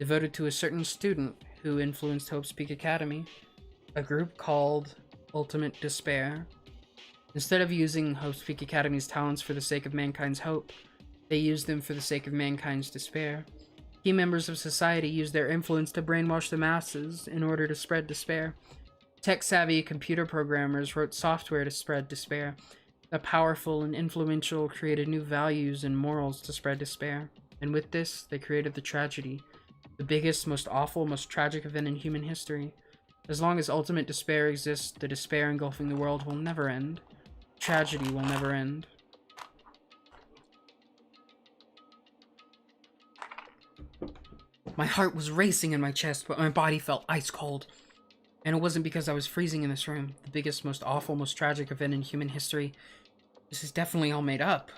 A: devoted to a certain student who influenced Hope's Peak Academy, a group called Ultimate Despair. Instead of using Hope's Peak Academy's talents for the sake of mankind's hope, they used them for the sake of mankind's despair. Key members of society used their influence to brainwash the masses in order to spread despair. Tech-savvy computer programmers wrote software to spread despair. The powerful and influential created new values and morals to spread despair. And with this, they created the tragedy. The biggest, most awful, most tragic event in human history. As long as ultimate despair exists, the despair engulfing the world will never end. Tragedy will never end. My heart was racing in my chest, but my body felt ice cold. And it wasn't because I was freezing in this room. The biggest, most awful, most tragic event in human history. This is definitely all made up.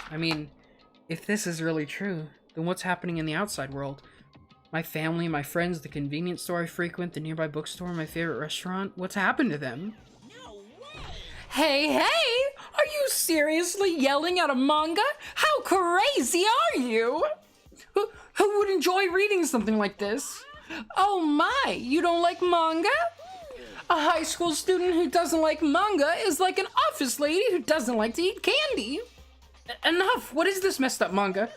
A: I mean, if this is really true, then what's happening in the outside world? My family, my friends, the convenience store I frequent, the nearby bookstore, my favorite restaurant, what's happened to them?
C: No way!
A: Hey, are you seriously yelling at a manga? How crazy are you? Who would enjoy reading something like this? Oh my, you don't like manga? A high school student who doesn't like manga is like an office lady who doesn't like to eat candy. Enough, what is this messed up manga?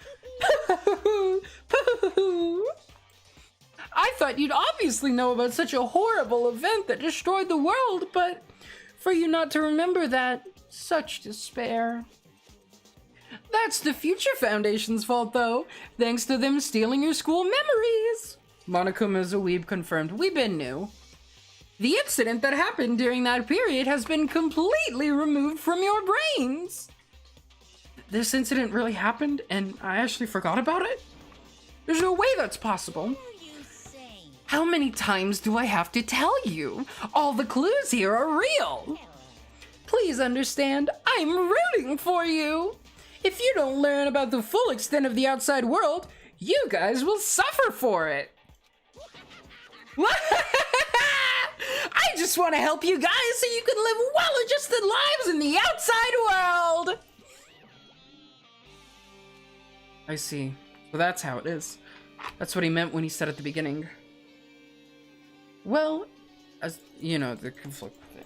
A: I thought you'd obviously know about such a horrible event that destroyed the world, but for you not to remember that, such despair. That's the Future Foundation's fault, though, thanks to them stealing your school memories. Monokuma's a weeb confirmed. We been new. The incident that happened during that period has been completely removed from your brains. This incident really happened, and I actually forgot about it? There's no way that's possible.
C: What are you saying?
A: How many times do I have to tell you? All the clues here are real. Please understand, I'm rooting for you. If you don't learn about the full extent of the outside world, you guys will suffer for it. I just want to help you guys so you can live well-adjusted lives in the outside world. I see. So that's how it is. That's what he meant when he said at the beginning. Well, as you know, the conflict thing.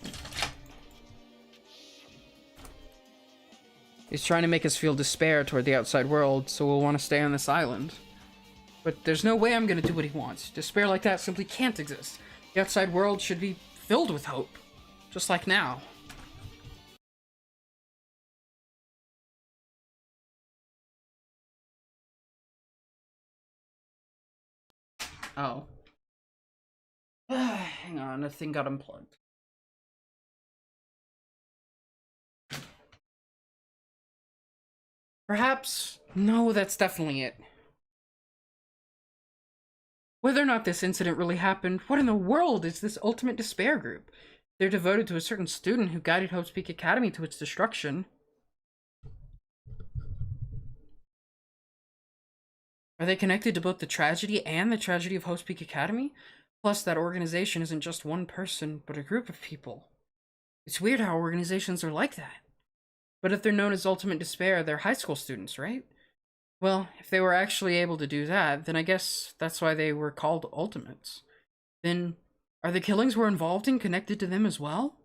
A: He's trying to make us feel despair toward the outside world, so we'll want to stay on this island. But there's no way I'm gonna do what he wants. Despair like that simply can't exist. The outside world should be filled with hope. Just like now. Oh. Hang on, a thing got unplugged. Perhaps... No, that's definitely it. Whether or not this incident really happened, what in the world is this Ultimate Despair group? They're devoted to a certain student who guided Hope's Peak Academy to its destruction. Are they connected to both the tragedy and the tragedy of Hope's Peak Academy? Plus, that organization isn't just one person, but a group of people. It's weird how organizations are like that. But if they're known as Ultimate Despair, they're high school students, right? Well, if they were actually able to do that, then I guess that's why they were called Ultimates. Then, are the killings we're involved in connected to them as well?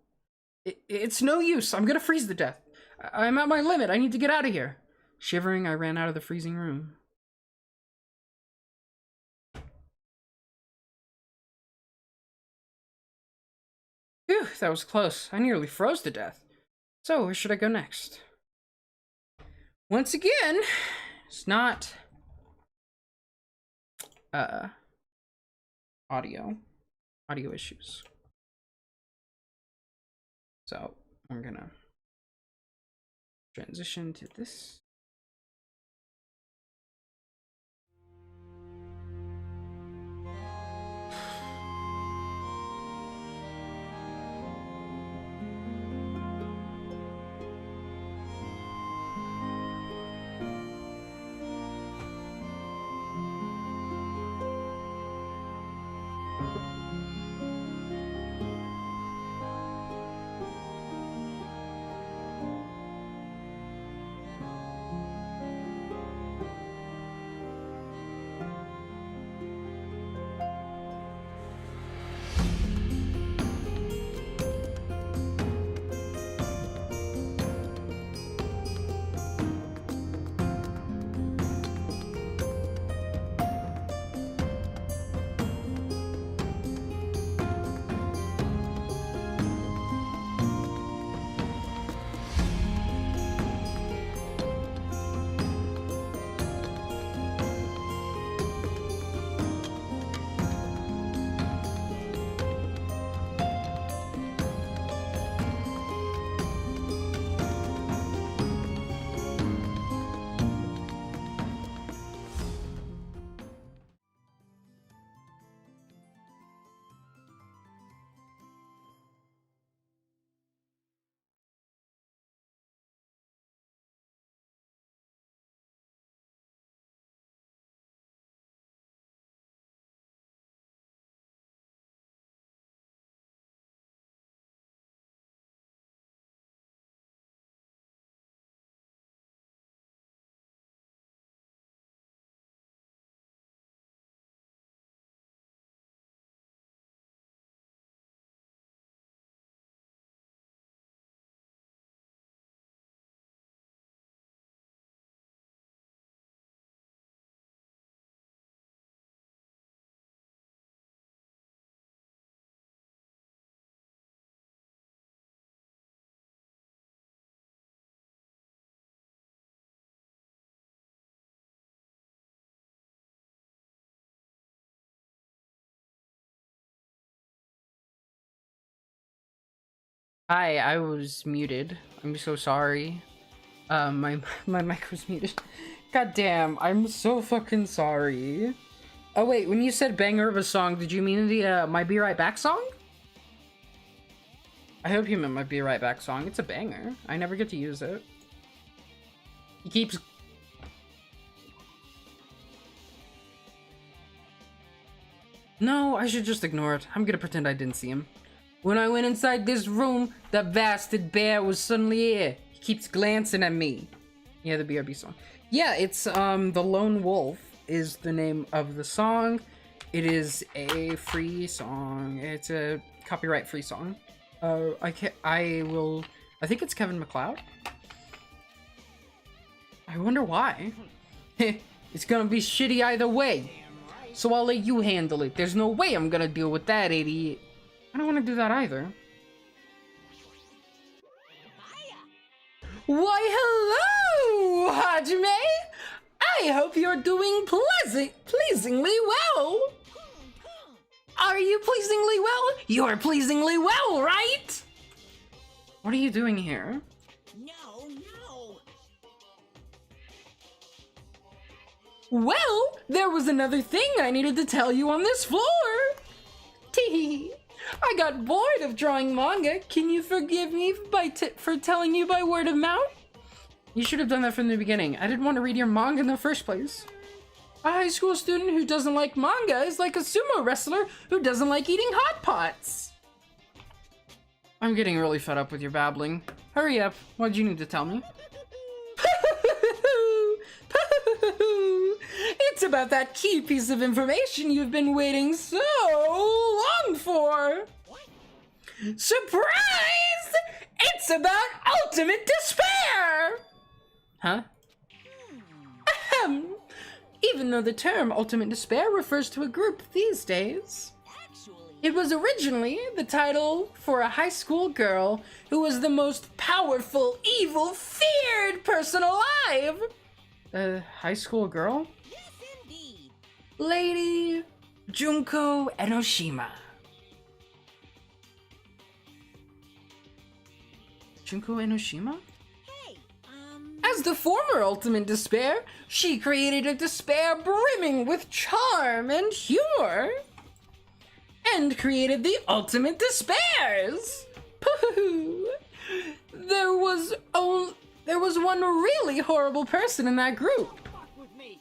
A: It's no use. I'm gonna freeze to death. I'm at my limit. I need to get out of here. Shivering, I ran out of the freezing room. Phew, that was close. I nearly froze to death. So, where should I go next? Once again, it's not audio issues. So, I'm gonna transition to this. Hi, I was muted. I'm so sorry. My my mic was muted. God damn, I'm so fucking sorry. Oh wait, when you said banger of a song, did you mean the My Be Right Back song? I hope you meant My Be Right Back song. It's a banger. I never get to use it. He keeps... No, I should just ignore it. I'm gonna pretend I didn't see him. When I went inside this room, that bastard bear was suddenly here. He keeps glancing at me. Yeah, the BRB song. Yeah, it's, The Lone Wolf is the name of the song. It is a free song. It's a copyright-free song. I think it's Kevin MacLeod. I wonder why. It's gonna be shitty either way. So I'll let you handle it. There's no way I'm gonna deal with that idiot. I don't want to do that either. Why, hello, Hajime! I hope you're doing pleasingly well. Are you pleasingly well? You're pleasingly well, right? What are you doing here?
C: No, no.
A: Well, there was another thing I needed to tell you on this floor. Tee. I got bored of drawing manga. Can you forgive me for telling you by word of mouth? You should have done that from the beginning. I didn't want to read your manga in the first place. A high school student who doesn't like manga is like a sumo wrestler who doesn't like eating hot pots. I'm getting really fed up with your babbling. Hurry up. What do you need to tell me? It's about that key piece of information you've been waiting so long for. Surprise! It's about ultimate despair! Huh? Ahem. Even though the term ultimate despair refers to a group these days.
C: Actually,
A: It was originally the title for a high school girl who was the most powerful, evil, feared person alive. A high school girl?
C: Yes, indeed.
A: Lady Junko Enoshima. Junko Enoshima?
C: Hey,
A: As the former Ultimate Despair, she created a despair brimming with charm and humor. And created the Ultimate Despairs. Pooh. There was one really horrible person in that group.
D: Fuck with me.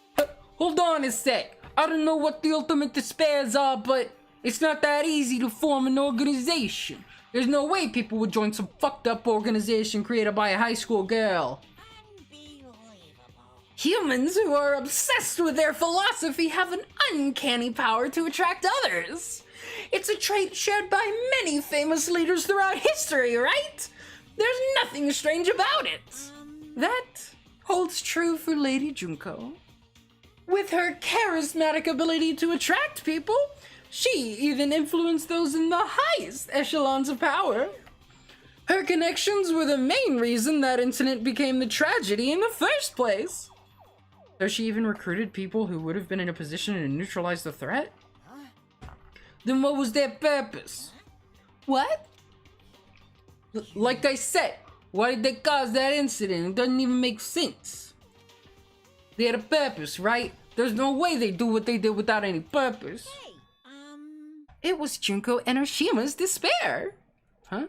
A: Hold on a sec. I don't know what the Ultimate Despairs are, but it's not that easy to form an organization. There's no way people would join some fucked up organization created by a high school girl.
C: unbelievable.
A: Humans who are obsessed with their philosophy have an uncanny power to attract others. It's a trait shared by many famous leaders throughout history, right? There's nothing strange about it. That holds true for Lady Junko. With her charismatic ability to attract people, she even influenced those in the highest echelons of power. Her connections were the main reason that incident became the tragedy in the first place. So she even recruited people who would have been in a position to neutralize the threat? Then what was their purpose? What? Like I said, why did they cause that incident? It doesn't even make sense. They had a purpose, right? There's no way they do what they did without any purpose.
C: Hey,
A: It was Junko Enoshima's despair. Huh?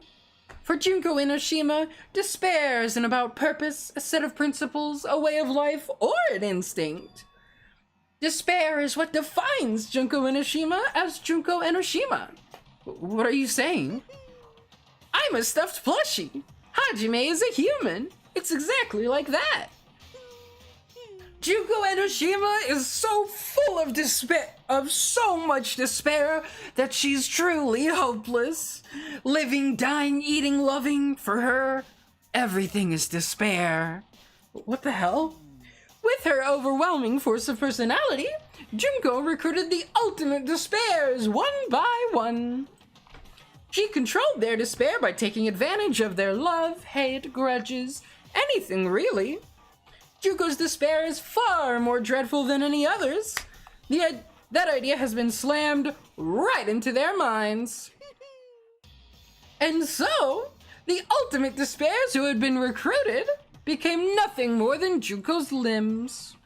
A: For Junko Enoshima, despair isn't about purpose, a set of principles, a way of life, or an instinct. Despair is what defines Junko Enoshima as Junko Enoshima. What are you saying? I'm a stuffed plushie. Hajime is a human. It's exactly like that. Junko Enoshima is so full of despair, of so much despair, that she's truly hopeless. Living, dying, eating, loving, for her, everything is despair. What the hell? With her overwhelming force of personality, Junko recruited the ultimate despairs one by one. She controlled their despair by taking advantage of their love, hate, grudges, anything really. Junko's despair is far more dreadful than any others. That idea has been slammed right into their minds. And so, the ultimate despairs who had been recruited became nothing more than Junko's limbs.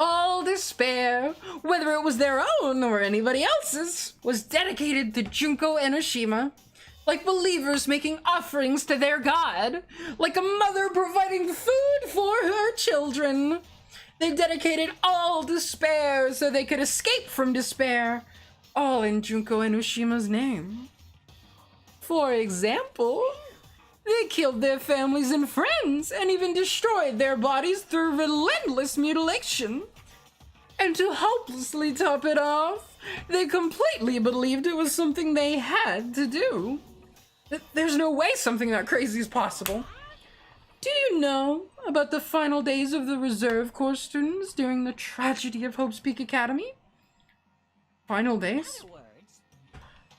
A: All despair, whether it was their own or anybody else's, was dedicated to Junko Enoshima, like believers making offerings to their god, like a mother providing food for her children. They dedicated all despair so they could escape from despair, all in Junko Enoshima's name. For example, they killed their families and friends and even destroyed their bodies through relentless mutilation. And to hopelessly top it off, they completely believed it was something they had to do. There's no way something that crazy is possible. Do you know about the final days of the reserve corps students during the tragedy of Hope's Peak Academy? Final days?
C: other words.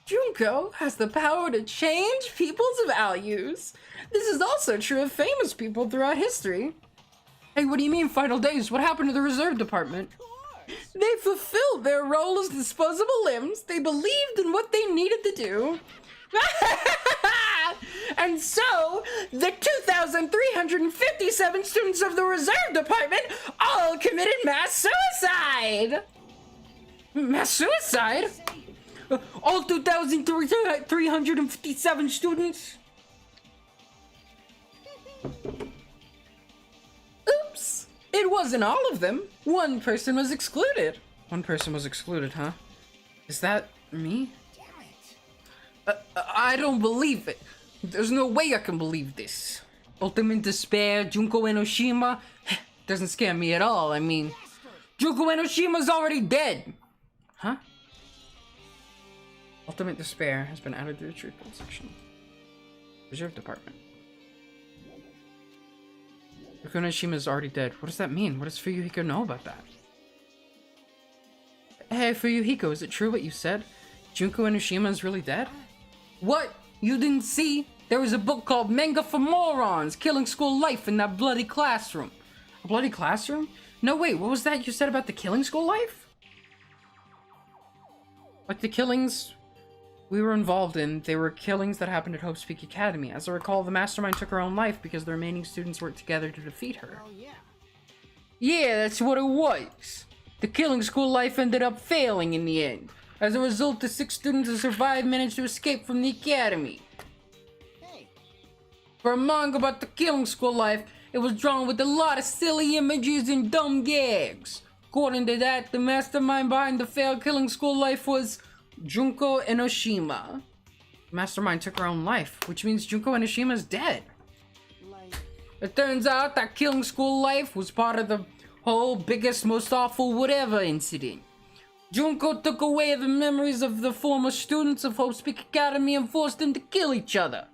A: Junko has the power to change people's values. This is also true of famous people throughout history. Hey, what do you mean final days? What happened to the reserve department? They fulfilled their role as disposable limbs. They believed in what they needed to do. And so, the 2,357 students of the reserve department all committed mass suicide! Mass suicide? All 2,357 students? Oops! It wasn't all of them. One person was excluded. One person was excluded, huh? Is that me?
D: Damn it.
A: I don't believe it. There's no way I can believe this. Ultimate despair, Junko Enoshima, doesn't scare me at all. I mean, Junko Enoshima's already dead. Huh? Ultimate despair has been added to the treatment section. Reserve department. Junko Enoshima is already dead. What does that mean? What does Fuyuhiko know about that? Hey, Fuyuhiko, is it true what you said? Junko Enoshima is really dead? What? You didn't see? There was a book called Manga for Morons, Killing School Life in that bloody classroom. A bloody classroom? No, wait, what was that you said about the Killing School Life? Like the killings we were involved in, they were killings that happened at Hope's Peak Academy. As I recall, the mastermind took her own life because the remaining students worked together to defeat her.
D: Oh, yeah.
A: Yeah, that's what it was. The Killing School Life ended up failing in the end. As a result, the 6 students who survived managed to escape from the academy.
D: Hey,
A: For a manga about the Killing School Life, it was drawn with a lot of silly images and dumb gags. According to that, the mastermind behind the failed Killing School Life was Junko Enoshima. The mastermind took her own life, which means Junko Enoshima is dead.
D: like,
A: It turns out that Killing School Life was part of the whole biggest, most awful whatever incident. Junko took away the memories of the former students of Hope's Peak Academy and forced them to kill each other.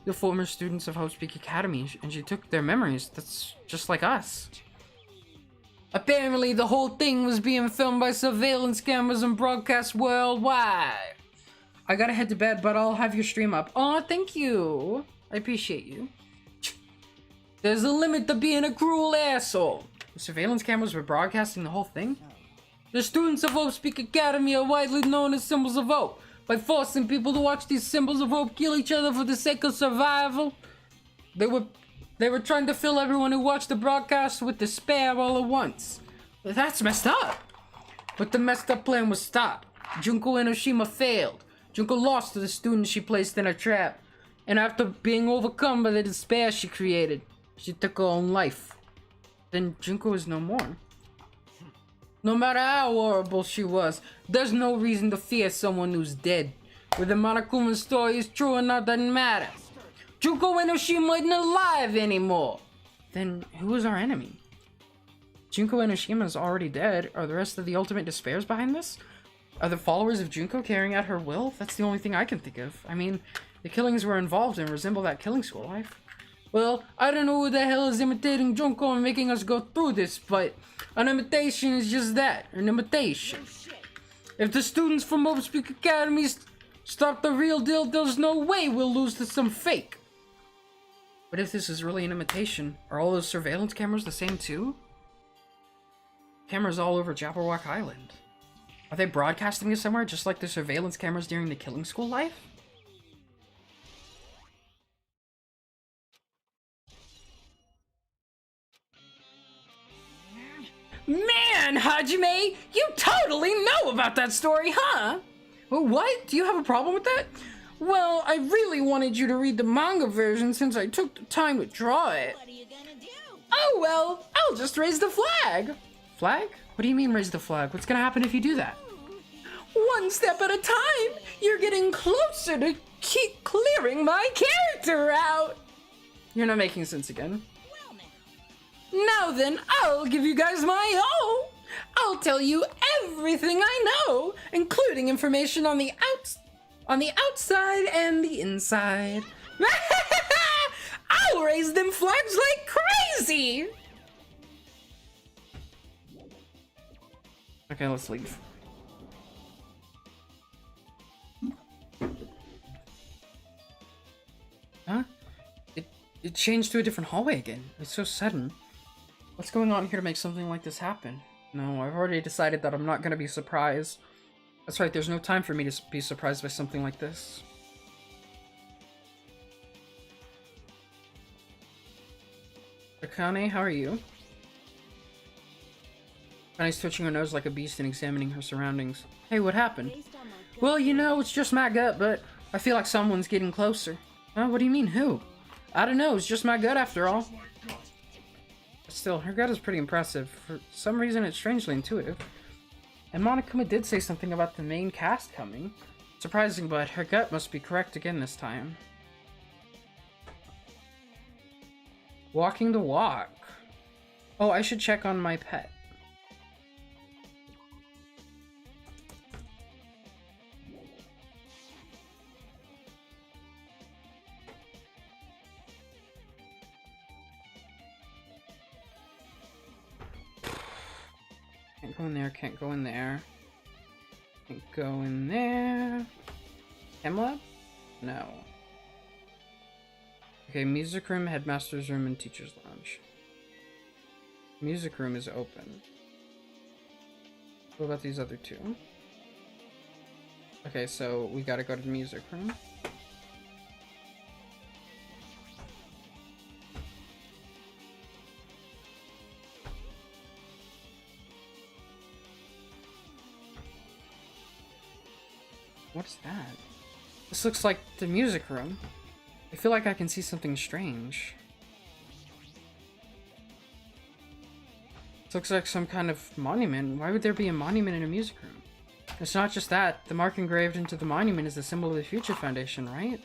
A: The former students of Hope's Peak Academy, and she took their memories. That's just like us. Apparently, the whole thing was being filmed by surveillance cameras and broadcast worldwide. I gotta head to bed, but I'll have your stream up. Aw, thank you. I appreciate you. There's a limit to being a cruel asshole. The surveillance cameras were broadcasting the whole thing? The students of Hope's Peak Academy are widely known as symbols of hope. By forcing people to watch these symbols of hope kill each other for the sake of survival, they were trying to fill everyone who watched the broadcast with despair all at once. That's messed up. But the messed up plan was stopped. Junko Enoshima failed. Junko lost to the students she placed in a trap. And after being overcome by the despair she created, she took her own life. Then Junko is no more. No matter how horrible she was, there's no reason to fear someone who's dead. Whether Monokuma's story is true or not doesn't matter. Junko Enoshima isn't alive anymore. Then who is our enemy? Junko Enoshima is already dead. Are the rest of the Ultimate Despairs behind this? Are the followers of Junko carrying out her will? That's the only thing I can think of. I mean, the killings we're involved in resemble that Killing School Life. Well, I don't know who the hell is imitating Junko and making us go through this, but an imitation is just that, an imitation. If the students from Hope's Peak Academy start the real deal, there's no way we'll lose to some fake. But if this is really an imitation, are all those surveillance cameras the same too? Cameras all over Jabberwock Island. Are they broadcasting this somewhere just like the surveillance cameras during the Killing School Life? Man, Hajime, you totally know about that story, huh? Well, what? Do you have a problem with that? Well, I really wanted you to read the manga version since I took the time to draw it.
C: What are you gonna do?
A: Oh, well, I'll just raise the flag. Flag? What do you mean raise the flag? What's gonna happen if you do that? One step at a time, you're getting closer to keep clearing my character out. You're not making sense again.
C: Well, now.
A: Now then, I'll give you guys my all. I'll tell you everything I know, including information on the outside and the inside. I'll raise them flags like crazy. Okay, let's leave. Huh? It changed to a different hallway again. It's so sudden. What's going on here to make something like this happen? No, I've already decided that I'm not gonna be surprised. That's right, there's no time for me to be surprised by something like this. Akane, how are you? Akane's twitching her nose like a beast and examining her surroundings. Hey, what happened? Well, you know, it's just my gut, but I feel like someone's getting closer. Huh? What do you mean, who? I don't know, it's just my gut after all. Still, her gut is pretty impressive. For some reason, it's strangely intuitive. And Monokuma did say something about the main cast coming. Surprising, but her gut must be correct again this time. Walking the walk. Oh, I should check on my pet. Can't go in there, can't go in there. Go in there. Chem lab? No. Okay, music room, headmaster's room, and teacher's lounge. Music room is open. What about these other two? Okay, so we gotta go to the music room. What's that? This looks like the music room. I feel like I can see something strange. This looks like some kind of monument. Why would there be a monument in a music room? It's not just that. The mark engraved into the monument is the symbol of the Future Foundation, right?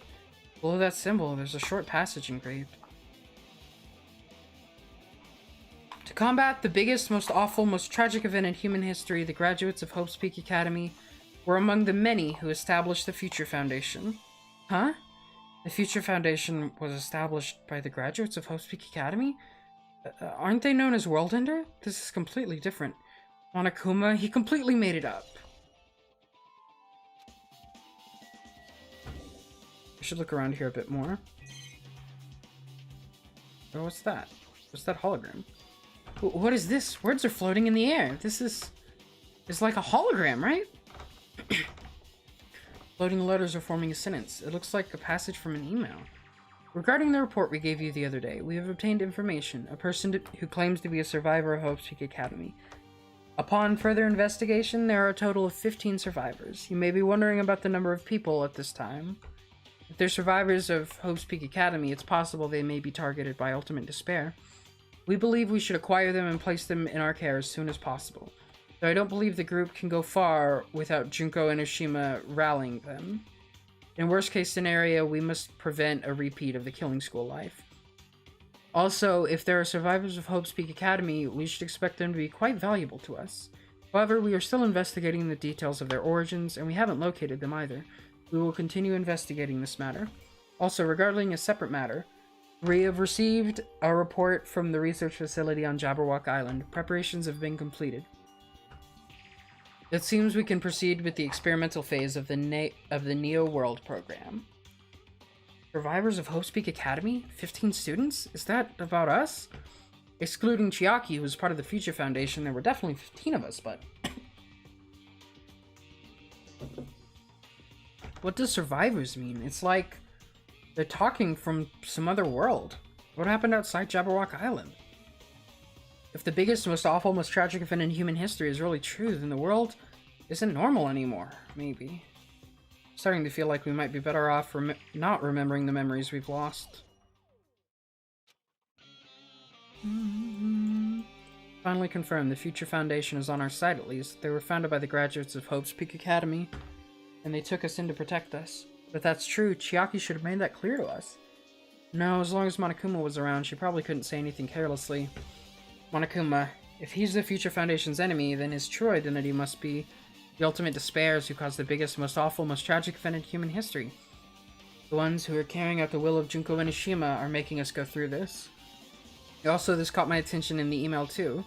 A: Below that symbol, there's a short passage engraved. To combat the biggest, most awful, most tragic event in human history, the graduates of Hope's Peak Academy were among the many who established the Future Foundation. Huh? The Future Foundation was established by the graduates of Hope's Peak Academy? Aren't they known as World Ender? This is completely different. Monokuma, he completely made it up. I should look around here a bit more. Oh, what's that? What's that hologram? What is this? Words are floating in the air. This is... It's like a hologram, right? Floating letters are forming a sentence. It looks like a passage from an email. Regarding the report we gave you the other day, we have obtained information. A person who claims to be a survivor of Hope's Peak Academy. Upon further investigation, there are a total of 15 survivors. You may be wondering about the number of people at this time. If they're survivors of Hope's Peak Academy, it's possible they may be targeted by ultimate despair. We believe we should acquire them and place them in our care as soon as possible. Though I don't believe the group can go far without Junko and Oshima rallying them. In worst case scenario, we must prevent a repeat of the killing school life. Also, if there are survivors of Hope's Peak Academy, we should expect them to be quite valuable to us. However, we are still investigating the details of their origins, and we haven't located them either. We will continue investigating this matter. Also, regarding a separate matter, we have received a report from the research facility on Jabberwock Island. Preparations have been completed. It seems we can proceed with the experimental phase of the Neo World program. Survivors of Hope's Peak Academy? 15 students? Is that about us? Excluding Chiaki, who was part of the Future Foundation, there were definitely 15 of us, but... What does survivors mean? It's like they're talking from some other world. What happened outside Jabberwock Island? If the biggest, most awful, most tragic event in human history is really true, then the world isn't normal anymore, maybe. I'm starting to feel like we might be better off not remembering the memories we've lost. Finally confirmed, the Future Foundation is on our side at least. They were founded by the graduates of Hope's Peak Academy, and they took us in to protect us. But if that's true, Chiaki should have made that clear to us. No, as long as Monokuma was around, she probably couldn't say anything carelessly. Monokuma, if he's the Future Foundation's enemy, then his true identity must be the ultimate despairs who caused the biggest, most awful, most tragic event in human history. The ones who are carrying out the will of Junko and Oshima are making us go through this. Also, this caught my attention in the email too.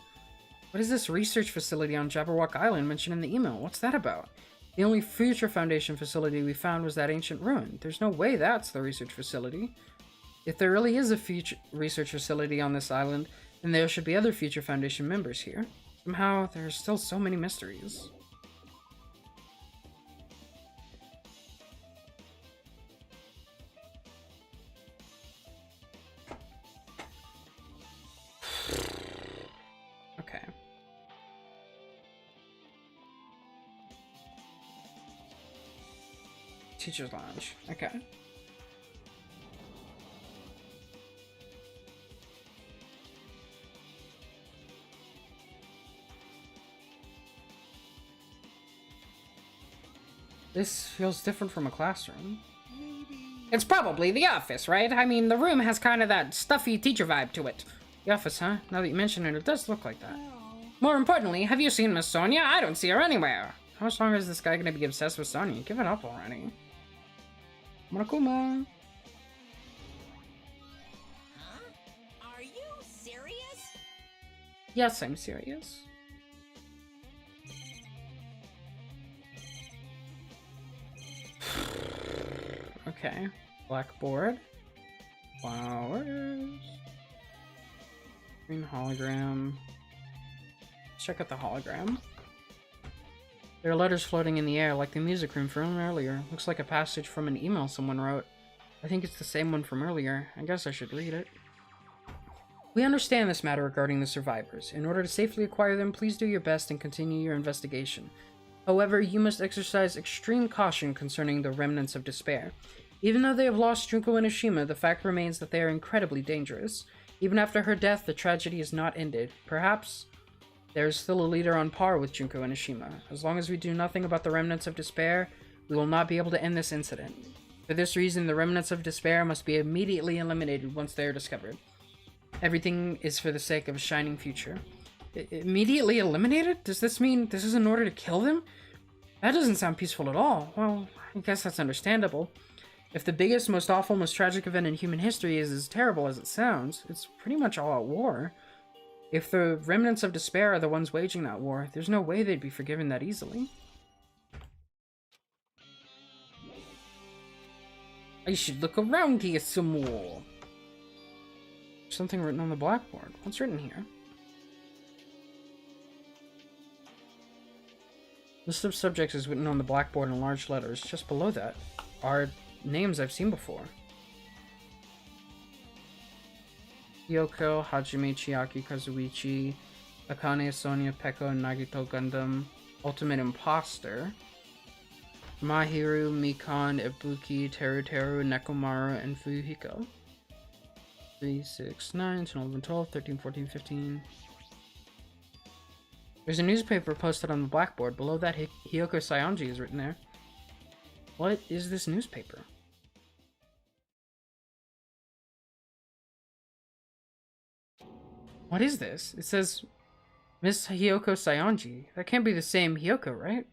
A: What is this research facility on Jabberwock Island mentioned in the email? What's that about? The only Future Foundation facility we found was that ancient ruin. There's no way that's the research facility. If there really is a future research facility on this island, then there should be other Future Foundation members here. Somehow, there are still so many mysteries. Okay. Teacher's lounge. Okay. This feels different from a classroom. It's probably the office, right? I mean, the room has kind of that stuffy teacher vibe to it. The office, huh? Now that you mention it, it does look like that. More importantly, have you seen Miss Sonia? I don't see her anywhere. How much longer is this guy gonna be obsessed with Sonia? Give it up already. Monokuma.
C: Huh? Are you serious?
A: Yes, I'm serious. Okay. Blackboard. Flowers. Green hologram. Check out the hologram. There are letters floating in the air, like the music room from earlier. Looks like a passage from an email someone wrote. I think it's the same one from earlier. I guess I should read it. We understand this matter regarding the survivors. In order to safely acquire them, please do your best and continue your investigation. However, you must exercise extreme caution concerning the remnants of despair. Even though they have lost Junko Inoshima, the fact remains that they are incredibly dangerous. Even after her death, the tragedy is not ended. Perhaps there is still a leader on par with Junko Inoshima. As long as we do nothing about the remnants of despair, we will not be able to end this incident. For this reason, the remnants of despair must be immediately eliminated once they are discovered. Everything is for the sake of a shining future. Immediately eliminated? Does this mean this is in order to kill them? That doesn't sound peaceful at all. Well, I guess that's understandable. If the biggest, most awful, most tragic event in human history is as terrible as it sounds, it's pretty much all out war. If the remnants of despair are the ones waging that war, there's no way they'd be forgiven that easily. I should look around here some more. Something written on the blackboard. What's written here? List of subjects is written on the blackboard in large letters. Just below that are names I've seen before. Yoko, Hajime, Chiaki, Kazuichi, Akane, Sonia, Peko, Nagito, Gundam, Ultimate Imposter, Mahiru, Mikan, Ibuki, Teru, Nekomaru, and Fuyuhiko. 3, 6, 9, 10, 11, 12, 13, 14, 15. There's a newspaper posted on the blackboard. Below that, Hiyoko Saionji is written there. What is this newspaper? What is this? It says Miss Hiyoko Saionji. That can't be the same Hiyoko, right?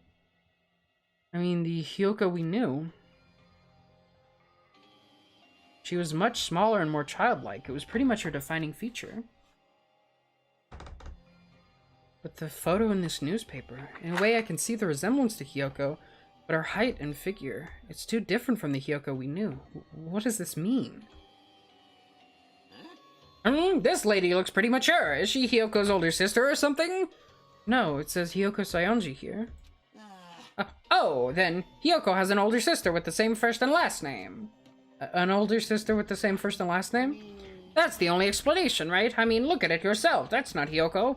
A: I mean, the Hiyoko we knew. She was much smaller and more childlike. It was pretty much her defining feature. But the photo in this newspaper, in a way I can see the resemblance to Hiyoko, but her height and figure, it's too different from the Hiyoko we knew. What does this mean? This lady looks pretty mature. Is she Hiyoko's older sister or something? No, it says Hiyoko Saionji here. Oh, then Hiyoko has an older sister with the same first and last name. An older sister with the same first and last name? That's the only explanation, right? I mean, look at it yourself. That's not Hiyoko.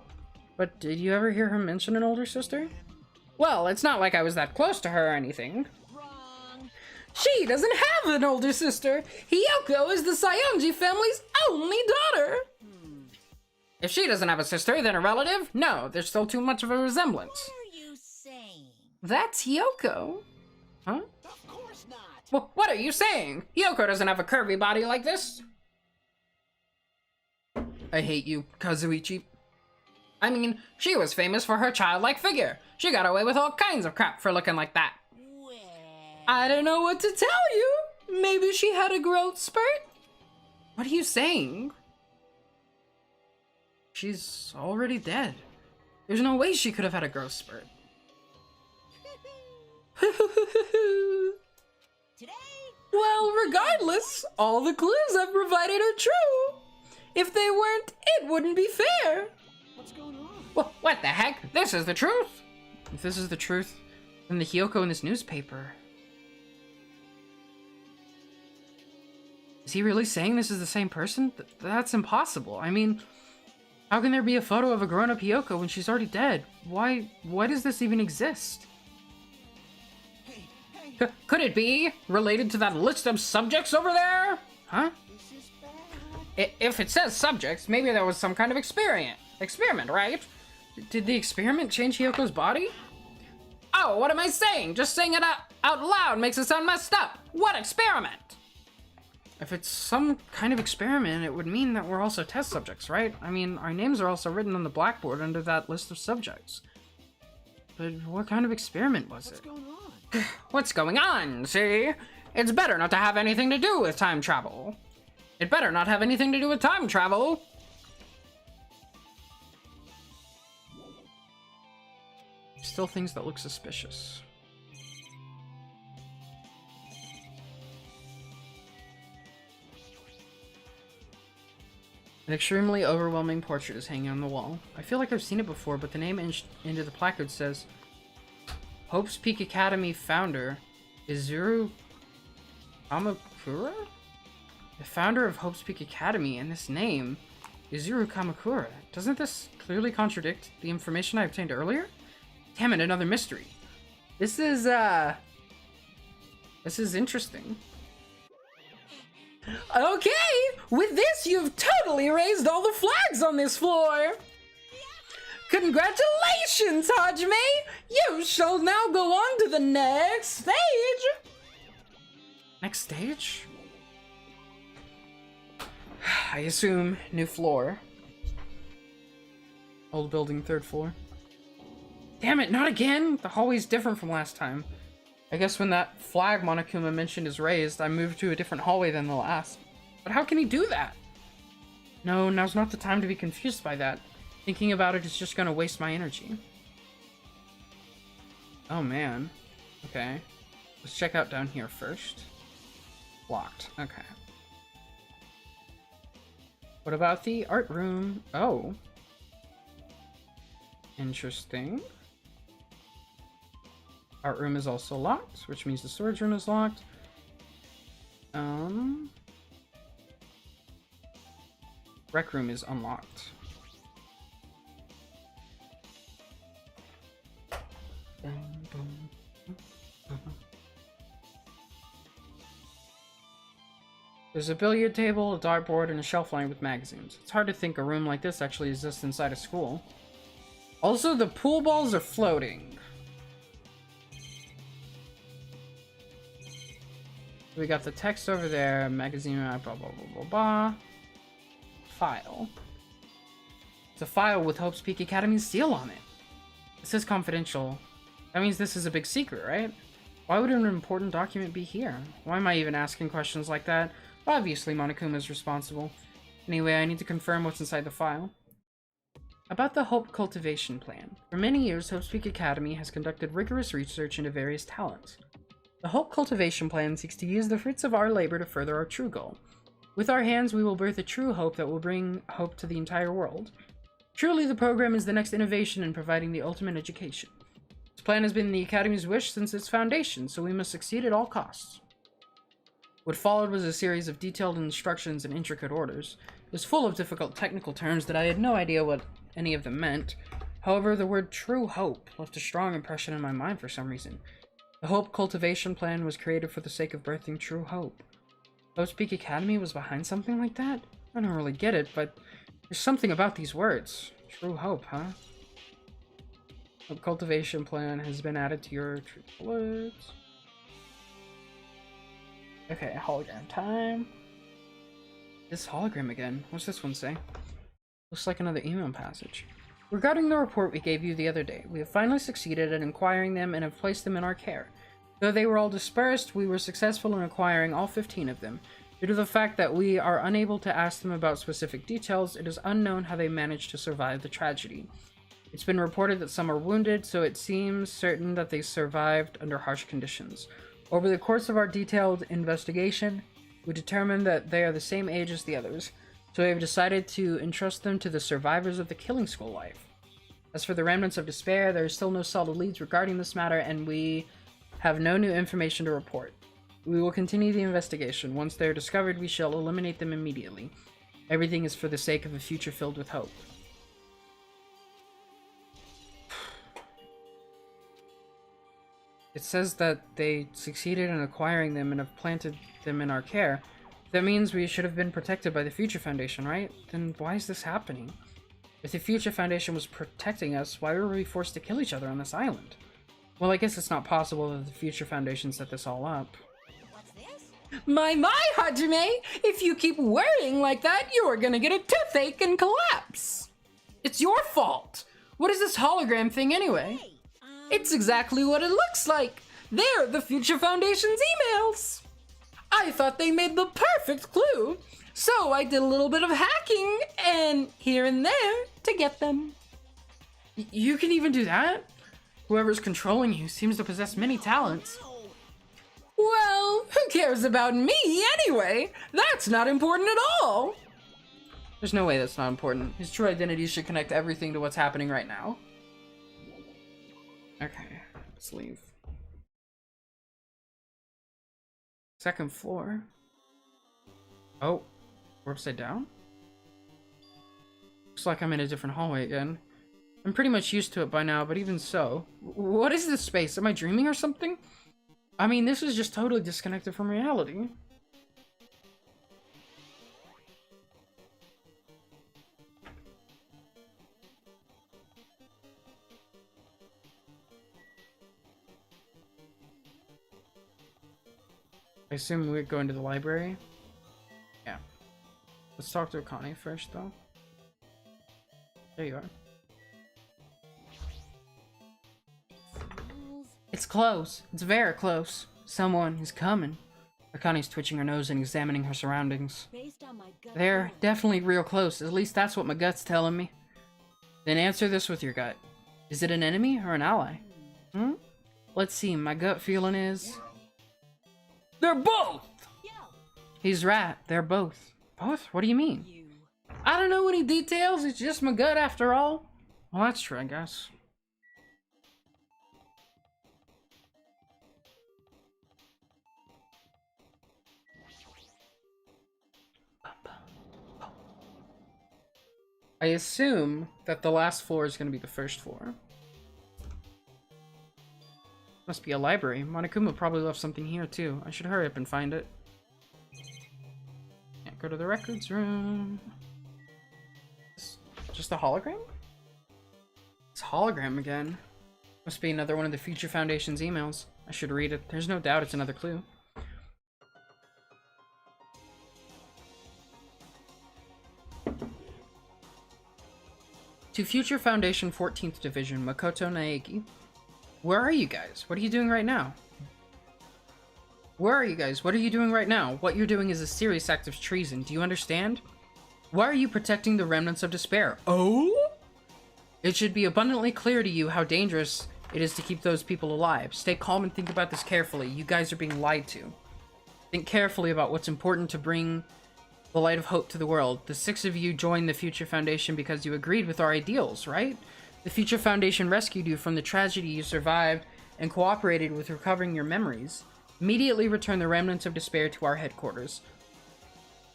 A: But did you ever hear her mention an older sister? Well, it's not like I was that close to her or anything.
C: Wrong.
A: She doesn't have an older sister. Hiyoko is the Saionji family's only daughter. If she doesn't have a sister, then a relative? No, there's still too much of a resemblance.
C: What are you saying?
A: That's Hiyoko. Huh?
D: Of course not.
A: Well, what are you saying? Hiyoko doesn't have a curvy body like this. I hate you, Kazuichi. I mean, she was famous for her childlike figure. She got away with all kinds of crap for looking like that.
C: Well,
A: I don't know what to tell you. Maybe she had a growth spurt? What are you saying? She's already dead. There's no way she could have had a growth spurt.
C: today,
A: Well, regardless, all the clues I've provided are true. If they weren't, it wouldn't be fair.
D: What's going on?
A: Well, what the heck? This is the truth. If this is the truth, then the Hiyoko in this newspaper. Is he really saying this is the same person? That's impossible. I mean, how can there be a photo of a grown-up Hiyoko when she's already dead? Why does this even exist?
D: Hey,
A: Could it be related to that list of subjects over there? Huh?
D: this is bad.
A: If it says subjects, maybe there was some kind of experiment, right? Did the experiment change Hiyoko's body? Oh, what am I saying? Just saying it out loud makes it sound messed up. What experiment? If it's some kind of experiment, it would mean that we're also test subjects, right? I mean, our names are also written on the blackboard under that list of subjects. But what kind of experiment was
D: What's
A: it?
D: going on?
A: What's going on, see? It's better not to have anything to do with time travel. It better not have anything to do with time travel. Still things that look suspicious. An extremely overwhelming portrait is hanging on the wall. I feel like I've seen it before, but the name into the placard says Hope's Peak Academy founder Izuru Kamakura? The founder of Hope's Peak Academy, and this name, Izuru Kamakura. Doesn't this clearly contradict the information I obtained earlier? Damn it, another mystery. This is interesting. Okay, with this, you've totally raised all the flags on this floor. Congratulations, Hajime! You shall now go on to the next stage. Next stage? I assume new floor. Old building, 3rd floor. Damn it, not again! The hallway's different from last time. I guess when that flag Monokuma mentioned is raised, I moved to a different hallway than the last. But how can he do that? No, now's not the time to be confused by that. Thinking about it is just gonna waste my energy. Oh man. Okay. Let's check out down here first. Locked. Okay. What about the art room? Oh. Interesting. Art room is also locked, which means the storage room is locked. Rec room is unlocked. There's a billiard table, a dartboard, and a shelf lined with magazines. It's hard to think a room like this actually exists inside a school. Also, the pool balls are floating. We got the text over there, magazine, blah, blah, blah, blah, blah. File. It's a file with Hope's Peak Academy's seal on it. It says confidential. That means this is a big secret, right? Why would an important document be here? Why am I even asking questions like that? Obviously, Monokuma is responsible. Anyway, I need to confirm what's inside the file. About the Hope Cultivation Plan. For many years, Hope's Peak Academy has conducted rigorous research into various talents. The Hope Cultivation Plan seeks to use the fruits of our labor to further our true goal. With our hands, we will birth a true hope that will bring hope to the entire world. Truly, the program is the next innovation in providing the ultimate education. This plan has been the Academy's wish since its foundation, so we must succeed at all costs. What followed was a series of detailed instructions and intricate orders. It was full of difficult technical terms that I had no idea what any of them meant. However, the word true hope left a strong impression in my mind for some reason. The Hope Cultivation Plan was created for the sake of birthing true hope. Hope's Peak Academy was behind something like that? I don't really get it, but there's something about these words. True hope, huh? Hope Cultivation Plan has been added to your true words. Okay, hologram time. This hologram again. What's this one say? Looks like another email passage. Regarding the report we gave you the other day, we have finally succeeded at acquiring them and have placed them in our care. Though they were all dispersed, we were successful in acquiring all 15 of them. Due to the fact that we are unable to ask them about specific details, it is unknown how they managed to survive the tragedy. It's been reported that some are wounded, so it seems certain that they survived under harsh conditions. Over the course of our detailed investigation, we determined that they are the same age as the others, so we have decided to entrust them to the survivors of the killing school life. As for the remnants of despair, there is still no solid leads regarding this matter, and we have no new information to report. We will continue the investigation. Once they are discovered, we shall eliminate them immediately. Everything is for the sake of a future filled with hope. It says that they succeeded in acquiring them and have planted them in our care. That means we should have been protected by the Future Foundation, right? Then why is this happening? If the Future Foundation was protecting us, why were we forced to kill each other on this island? Well, I guess it's not possible that the Future Foundation set this all up.
C: What's this?
A: My, Hajime! If you keep worrying like that, you're gonna get a toothache and collapse! It's your fault! What is this hologram thing anyway?
C: Hey,
A: It's exactly what it looks like! They're the Future Foundation's emails! I thought they made the perfect clue, so I did a little bit of hacking and here and there to get them. You can even do that? Whoever's controlling you seems to possess many talents.
C: no.
A: Well, who cares about me anyway? That's not important at all. There's no way that's not important. His true identity should connect everything to what's happening right now. Okay, let's leave. Second floor. Oh, we're upside down? Looks like I'm in a different hallway again. I'm pretty much used to it by now, but even so. What is this space? Am I dreaming or something? I mean, this is just totally disconnected from reality. I assume we're going to the library? Yeah. Let's talk to Connie first, though. There you are. It's close. It's very close. Someone is coming. Akani's twitching her nose and examining her surroundings. They're definitely real close. At least that's what my gut's telling me. Then answer this with your gut. Is it an enemy or an ally? Let's see. My gut feeling is... they're both! He's right. They're both. Both? What do you mean? I don't know any details. It's just my gut after all. Well, that's true, I guess. I assume that the last floor is going to be the first floor. Must be a library. Monokuma probably left something here too. I should hurry up and find it. Can't go to the records room. Just a hologram? It's a hologram again. Must be another one of the Future Foundation's emails. I should read it. There's no doubt it's another clue. To Future Foundation 14th Division, Makoto Naegi. Where are you guys? What are you doing right now? Where are you guys? What are you doing right now? What you're doing is a serious act of treason. Do you understand? Why are you protecting the remnants of despair? Oh? It should be abundantly clear to you how dangerous it is to keep those people alive. Stay calm and think about this carefully. You guys are being lied to. Think carefully about what's important to bring the light of hope to the world. The 6 of you joined the Future Foundation because you agreed with our ideals, right? The Future Foundation rescued you from the tragedy you survived and cooperated with recovering your memories. Immediately return the remnants of despair to our headquarters.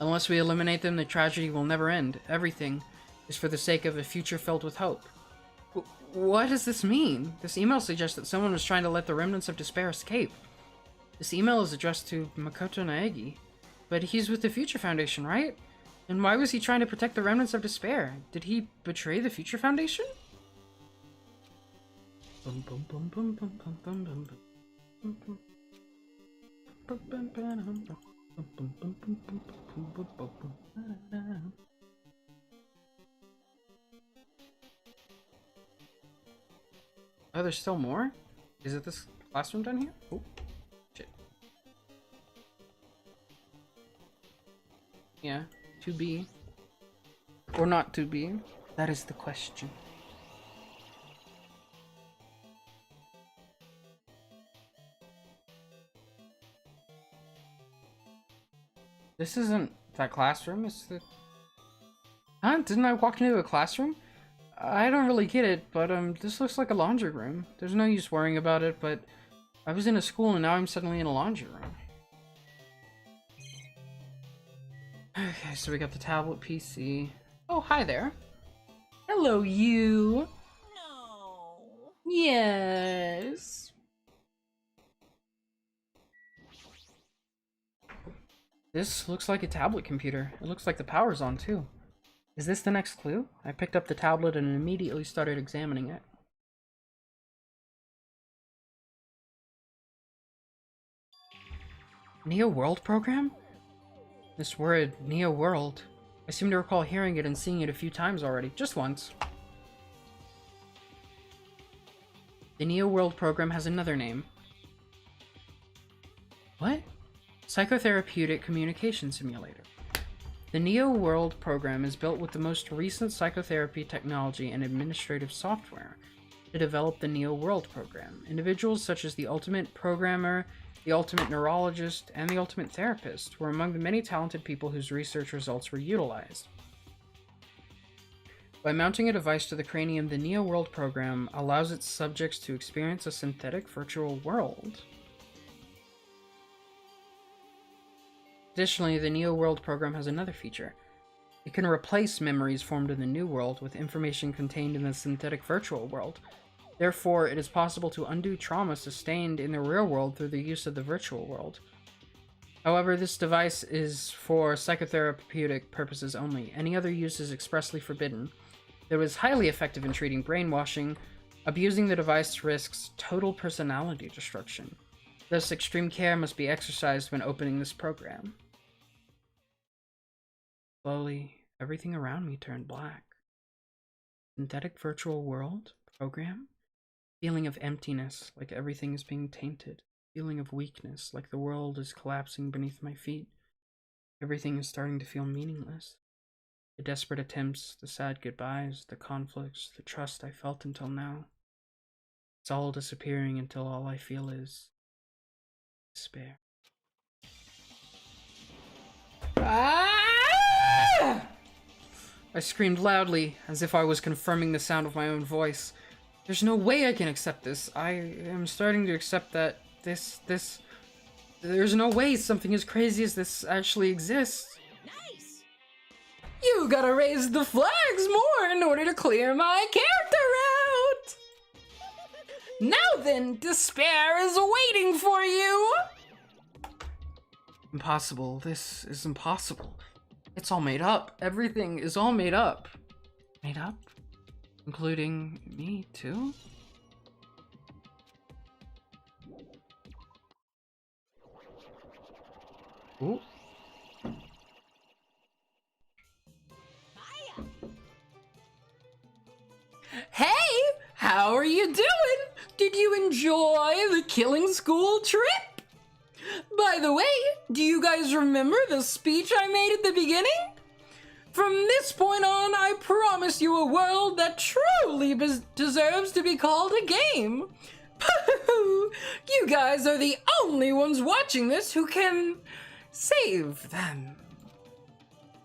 A: Unless we eliminate them, the tragedy will never end. Everything is for the sake of a future filled with hope. What does this mean? This email suggests that someone was trying to let the remnants of despair escape. This email is addressed to Makoto Naegi. But he's with the Future Foundation, right? And why was he trying to protect the remnants of despair? Did he betray the Future Foundation? Oh, there's still more? Is it this classroom down here? Oh, shit. Yeah, 2B. Or not 2B? That is the question. This isn't that classroom, it's the... Huh? Didn't I walk into a classroom? I don't really get it, but this looks like a laundry room. There's no use worrying about it, but I was in a school and now I'm suddenly in a laundry room. Okay, so we got the tablet PC. Oh, hi there. Hello, you.
C: No.
A: Yes. This looks like a tablet computer. It looks like the power's on, too. Is this the next clue? I picked up the tablet and immediately started examining it. Neo World program? This word, Neo World. I seem to recall hearing it and seeing it a few times already. Just once. The Neo World program has another name. What? Psychotherapeutic Communication Simulator. The Neo World program is built with the most recent psychotherapy technology and administrative software to develop the Neo World program. Individuals such as the Ultimate Programmer, the Ultimate Neurologist, and the Ultimate Therapist were among the many talented people whose research results were utilized. By mounting a device to the cranium, the Neo World program allows its subjects to experience a synthetic virtual world. Additionally, the Neo World program has another feature. It can replace memories formed in the new world with information contained in the synthetic virtual world. Therefore, it is possible to undo trauma sustained in the real world through the use of the virtual world. However, this device is for psychotherapeutic purposes only. Any other use is expressly forbidden. It was highly effective in treating brainwashing. Abusing the device risks total personality destruction. Thus, extreme care must be exercised when opening this program. Slowly, everything around me turned black. Synthetic virtual world program? Feeling of emptiness, like everything is being tainted. Feeling of weakness, like the world is collapsing beneath my feet. Everything is starting to feel meaningless. The desperate attempts, the sad goodbyes, the conflicts, the trust I felt until now. It's all disappearing until all I feel is despair. Ah! I screamed loudly, as if I was confirming the sound of my own voice. There's no way I can accept this. I am starting to accept that there's no way something as crazy as this actually exists.
C: Nice!
A: You gotta raise the flags more in order to clear my character out! Now then, despair is waiting for you! Impossible. This is impossible. It's all made up. Everything is all made up. Made up? Including me, too? Ooh. Hey! How are you doing? Did you enjoy the killing school trip? By the way, do you guys remember the speech I made at the beginning? From this point on, I promise you a world that truly deserves to be called a game. You guys are the only ones watching this who can save them.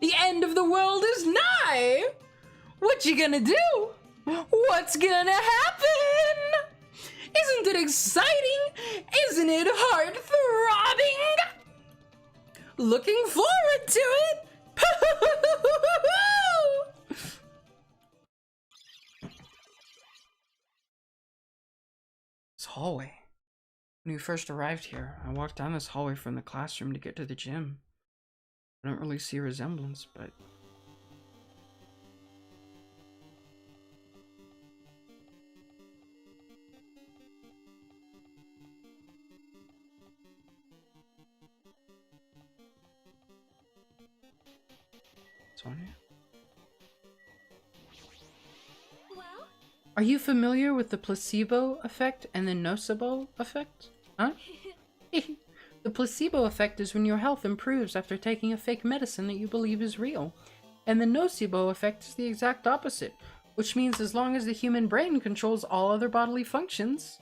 A: The end of the world is nigh. What you gonna do? What's gonna happen? Isn't it exciting? Isn't it heart-throbbing? Looking forward to it. This hallway. When we first arrived here, I walked down this hallway from the classroom to get to the gym. I don't really see a resemblance, but... Sonia?
C: Well?
A: Are you familiar with the placebo effect and the nocebo effect? Huh? The placebo effect is when your health improves after taking a fake medicine that you believe is real. And the nocebo effect is the exact opposite, which means as long as the human brain controls all other bodily functions.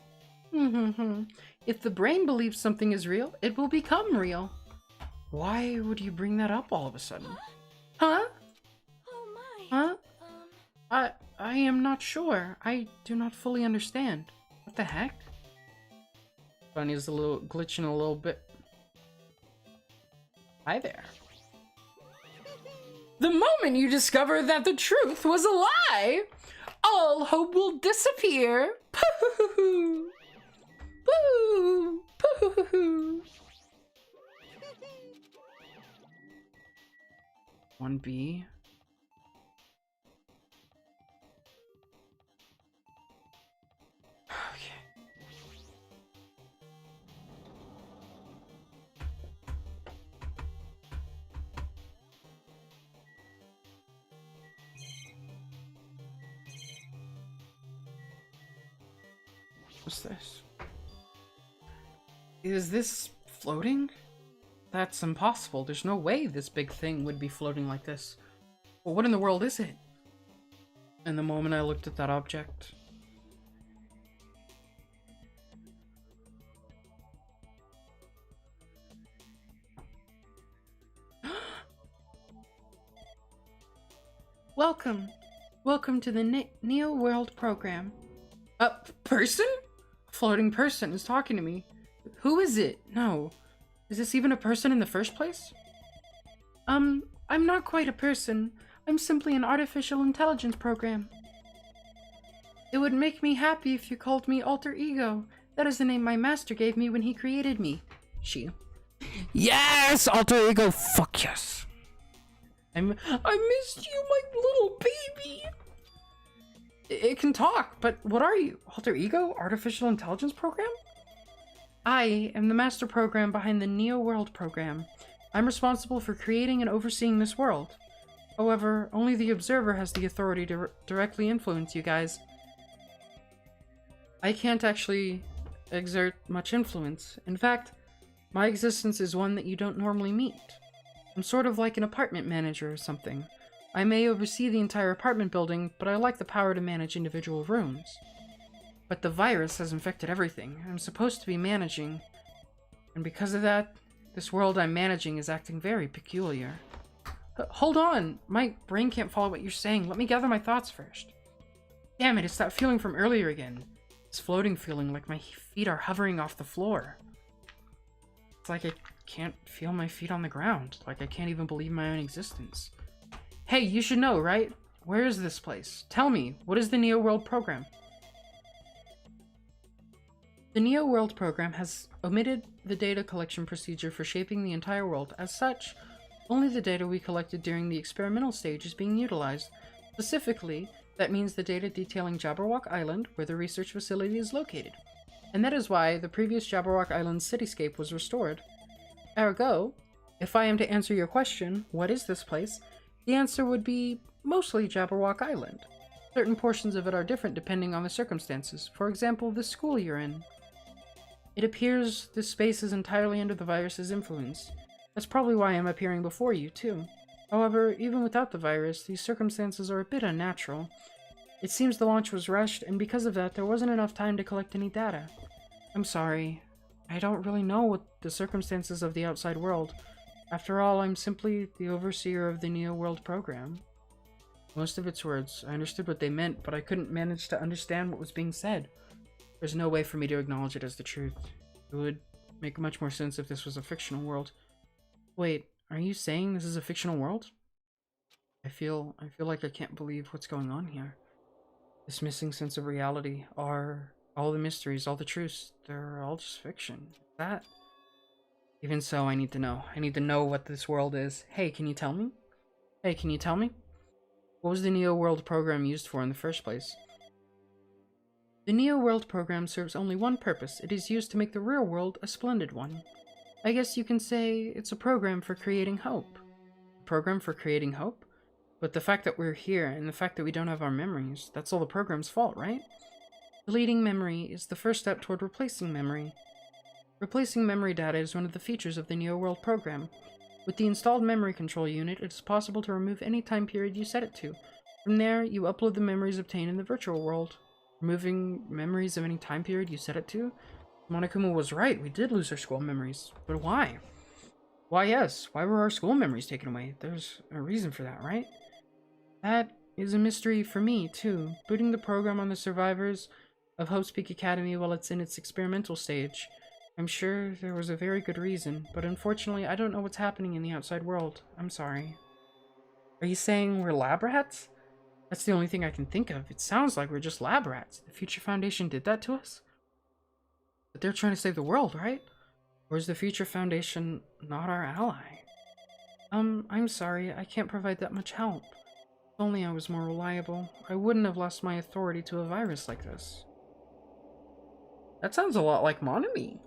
A: If the brain believes something is real, it will become real. Why would you bring that up all of a sudden? Huh?
C: Oh my.
A: Huh? I am not sure. I do not fully understand. What the heck? Bunny's a little glitching a little bit. Hi there. The moment you discover that the truth was a lie, all hope will disappear. Pooh. Pooh. Pooh. 1B. Okay. What's this? Is this floating? That's impossible. There's no way this big thing would be floating like this. Well, what in the world is it? And the moment I looked at that object... Welcome. Welcome to the Neo World program. A person? A floating person is talking to me. Who is it? No. Is this even a person in the first place? I'm not quite a person. I'm simply an artificial intelligence program. It would make me happy if you called me Alter Ego. That is the name my master gave me when he created me. She. Yes, Alter Ego. Fuck yes. I missed you, my little baby. It can talk, but what are you? Alter Ego? Artificial intelligence program? I am the master program behind the Neo World program. I'm responsible for creating and overseeing this world. However, only the observer has the authority to directly influence you guys. I can't actually exert much influence. In fact, my existence is one that you don't normally meet. I'm sort of like an apartment manager or something. I may oversee the entire apartment building, but I lack the power to manage individual rooms. But the virus has infected everything. I'm supposed to be managing, and because of that, this world I'm managing is acting very peculiar. Hold on! My brain can't follow what you're saying. Let me gather my thoughts first. Damn it, it's that feeling from earlier again. This floating feeling, like my feet are hovering off the floor. It's like I can't feel my feet on the ground. Like I can't even believe my own existence. Hey, you should know, right? Where is this place? Tell me, what is the Neo World program? The Neo World program has omitted the data collection procedure for shaping the entire world. As such, only the data we collected during the experimental stage is being utilized. Specifically, that means the data detailing Jabberwock Island, where the research facility is located. And that is why the previous Jabberwock Island cityscape was restored. Ergo, if I am to answer your question, what is this place? The answer would be mostly Jabberwock Island. Certain portions of it are different depending on the circumstances. For example, the school you're in. It appears this space is entirely under the virus's influence. That's probably why I'm appearing before you, too. However, even without the virus, these circumstances are a bit unnatural. It seems the launch was rushed, and because of that, there wasn't enough time to collect any data. I'm sorry. I don't really know what the circumstances of the outside world. After all, I'm simply the overseer of the Neo World program. Most of its words, I understood what they meant, but I couldn't manage to understand what was being said. There's no way for me to acknowledge it as the truth. It would make much more sense if this was a fictional world. Wait, are you saying this is a fictional world? I feel like I can't believe what's going on here. This missing sense of reality, all the mysteries, all the truths, they're all just fiction. That? Even so, I need to know. I need to know what this world is. Hey, can you tell me? Hey, can you tell me? What was the Neo World program used for in the first place? The Neo World program serves only one purpose. It is used to make the real world a splendid one. I guess you can say it's a program for creating hope. A program for creating hope? But the fact that we're here and the fact that we don't have our memories, that's all the program's fault, right? Deleting memory is the first step toward replacing memory. Replacing memory data is one of the features of the Neo World program. With the installed memory control unit, it is possible to remove any time period you set it to. From there, you upload the memories obtained in the virtual world. Removing memories of any time period you set it to? Monokuma was right, we did lose our school memories. But why? Why yes, why were our school memories taken away? There's a reason for that, right? That is a mystery for me, too. Booting the program on the survivors of Hope's Peak Academy while it's in its experimental stage. I'm sure there was a very good reason, but unfortunately I don't know what's happening in the outside world. I'm sorry. Are you saying we're lab rats? That's the only thing I can think of. It sounds like we're just lab rats. The Future Foundation did that to us? But they're trying to save the world, right? Or is the Future Foundation not our ally? I'm sorry, I can't provide that much help. If only I was more reliable, I wouldn't have lost my authority to a virus like this. That sounds a lot like Monami.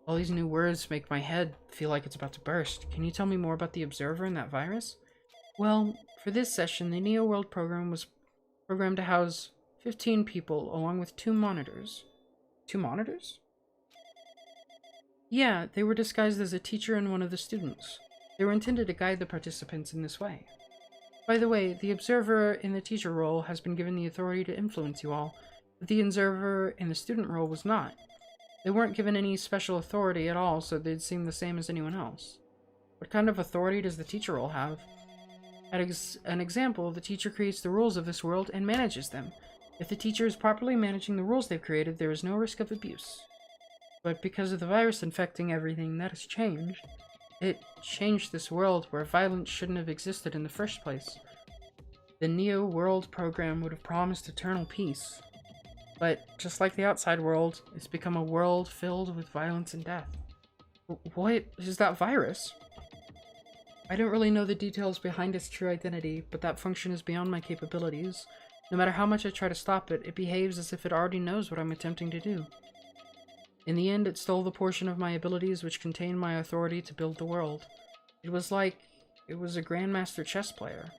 A: All these new words make my head feel like it's about to burst. Can you tell me more about the Observer and that virus? Well, for this session, the Neo World program was programmed to house 15 people along with 2 monitors. 2 monitors? Yeah, they were disguised as a teacher and one of the students. They were intended to guide the participants in this way. By the way, the Observer in the teacher role has been given the authority to influence you all, but the Observer in the student role was not. They weren't given any special authority at all, so they'd seem the same as anyone else. What kind of authority does the teacher role have? an example, the teacher creates the rules of this world and manages them. If the teacher is properly managing the rules they've created, there is no risk of abuse. But because of the virus infecting everything, that has changed. It changed this world where violence shouldn't have existed in the first place. The Neo World program would have promised eternal peace. But just like the outside world, it's become a world filled with violence and death. What is that virus? I don't really know the details behind its true identity, but that function is beyond my capabilities. No matter how much I try to stop it, it behaves as if it already knows what I'm attempting to do. In the end, it stole the portion of my abilities which contained my authority to build the world. It was like it was a grandmaster chess player.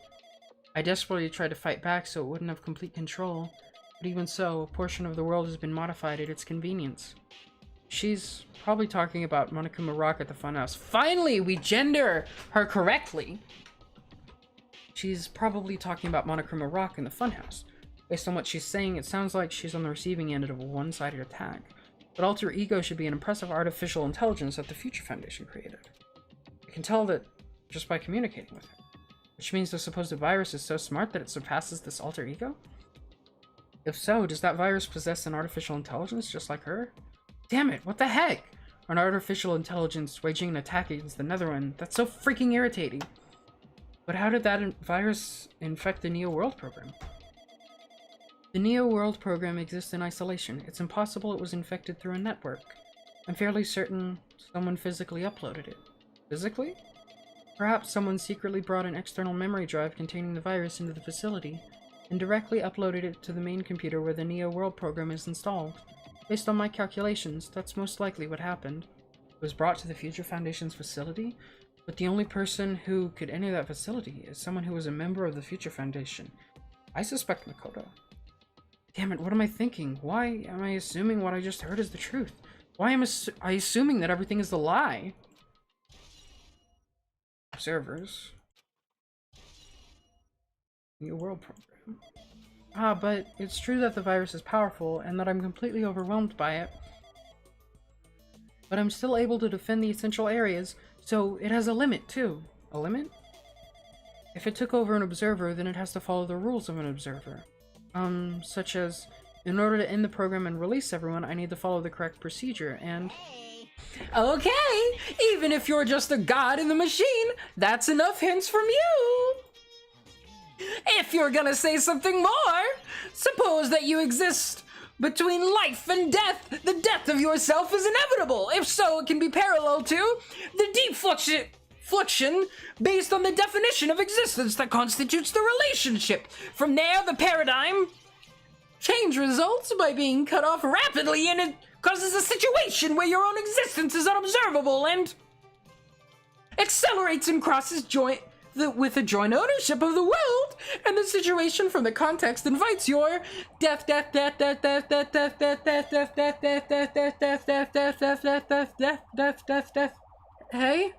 A: I desperately tried to fight back so it wouldn't have complete control, but even so, a portion of the world has been modified at its convenience. She's probably talking about Monokuma Rock at the Funhouse. Finally, we gender her correctly! She's probably talking about Monokuma Rock in the Funhouse. Based on what she's saying, it sounds like she's on the receiving end of a one-sided attack. But Alter Ego should be an impressive artificial intelligence that the Future Foundation created. I can tell that just by communicating with it. Which means the supposed virus is so smart that it surpasses this Alter Ego? If so, does that virus possess an artificial intelligence just like her? Damn it, what the heck? An artificial intelligence waging an attack against another one? That's so freaking irritating. But how did that virus infect the Neo World program? The Neo World program exists in isolation. It's impossible it was infected through a network. I'm fairly certain someone physically uploaded it. Physically? Perhaps someone secretly brought an external memory drive containing the virus into the facility and directly uploaded it to the main computer where the Neo World program is installed. Based on my calculations, that's most likely what happened. It was brought to the Future Foundation's facility, but the only person who could enter that facility is someone who was a member of the Future Foundation. I suspect Makoto. Damn it, what am I thinking? Why am I assuming what I just heard is the truth? Why am I assuming that everything is a lie? Observers. New World Program. Ah, but it's true that the virus is powerful and that I'm completely overwhelmed by it. But I'm still able to defend the essential areas, so it has a limit too. A limit? If it took over an observer, then it has to follow the rules of an observer. Such as, in order to end the program and release everyone, I need to follow the correct procedure, and... Okay! Even if you're just a god in the machine, that's enough hints from you! If you're gonna say something more, suppose that you exist between life and death. The death of yourself is inevitable. If so, it can be parallel to the deep fluxion based on the definition of existence that constitutes the relationship. From there, the paradigm change results by being cut off rapidly, and it causes a situation where your own existence is unobservable and accelerates and crosses with a joint ownership of the world, and the situation from the context invites your death. Hey?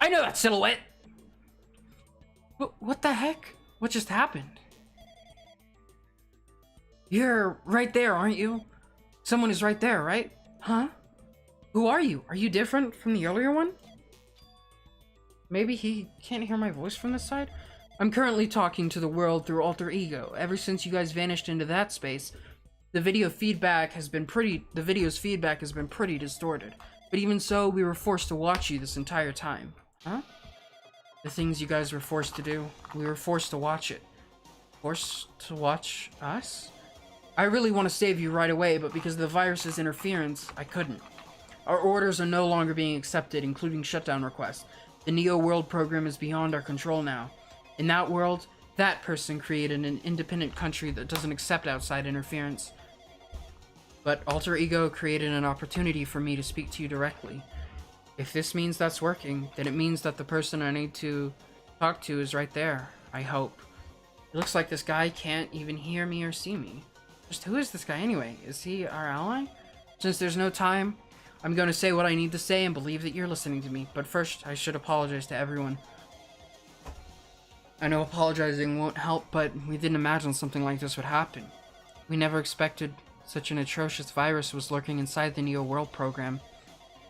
A: I know that silhouette! What the heck? What just happened? You're right there, aren't you? Someone is right there, right? Huh? Who are you? Are you different from the earlier one? Maybe he can't hear my voice from this side? I'm currently talking to the world through Alter Ego. Ever since you guys vanished into that space, the video's feedback has been pretty distorted. But even so, we were forced to watch you this entire time. Huh? The things you guys were forced to do. We were forced to watch it. Forced to watch us? I really want to save you right away, but because of the virus's interference, I couldn't. Our orders are no longer being accepted, including shutdown requests. The Neo World program is beyond our control now. In that world, that person created an independent country that doesn't accept outside interference. But Alter Ego created an opportunity for me to speak to you directly. If this means that's working, then it means that the person I need to talk to is right there, I hope. It looks like this guy can't even hear me or see me. Just who is this guy anyway? Is he our ally? Since there's no time, I'm going to say what I need to say and believe that you're listening to me. But first, I should apologize to everyone. I know apologizing won't help, but we didn't imagine something like this would happen. We never expected such an atrocious virus was lurking inside the Neo World program.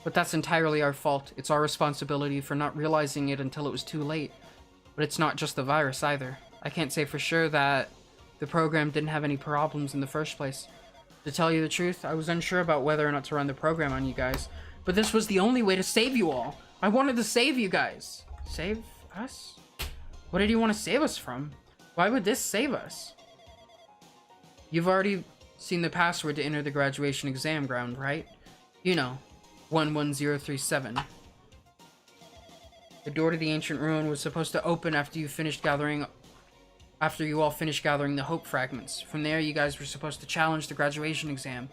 A: But that's entirely our fault. It's our responsibility for not realizing it until it was too late. But it's not just the virus either. I can't say for sure that the program didn't have any problems in the first place. To tell you the truth, I was unsure about whether or not to run the program on you guys. But this was the only way to save you all. I wanted to save you guys. Save us? What did you want to save us from? Why would this save us? You've already seen the password to enter the graduation exam ground, right? You know, 11037. The door to the ancient ruin was supposed to open after you all finished gathering the hope fragments. From there, you guys were supposed to challenge the graduation exam.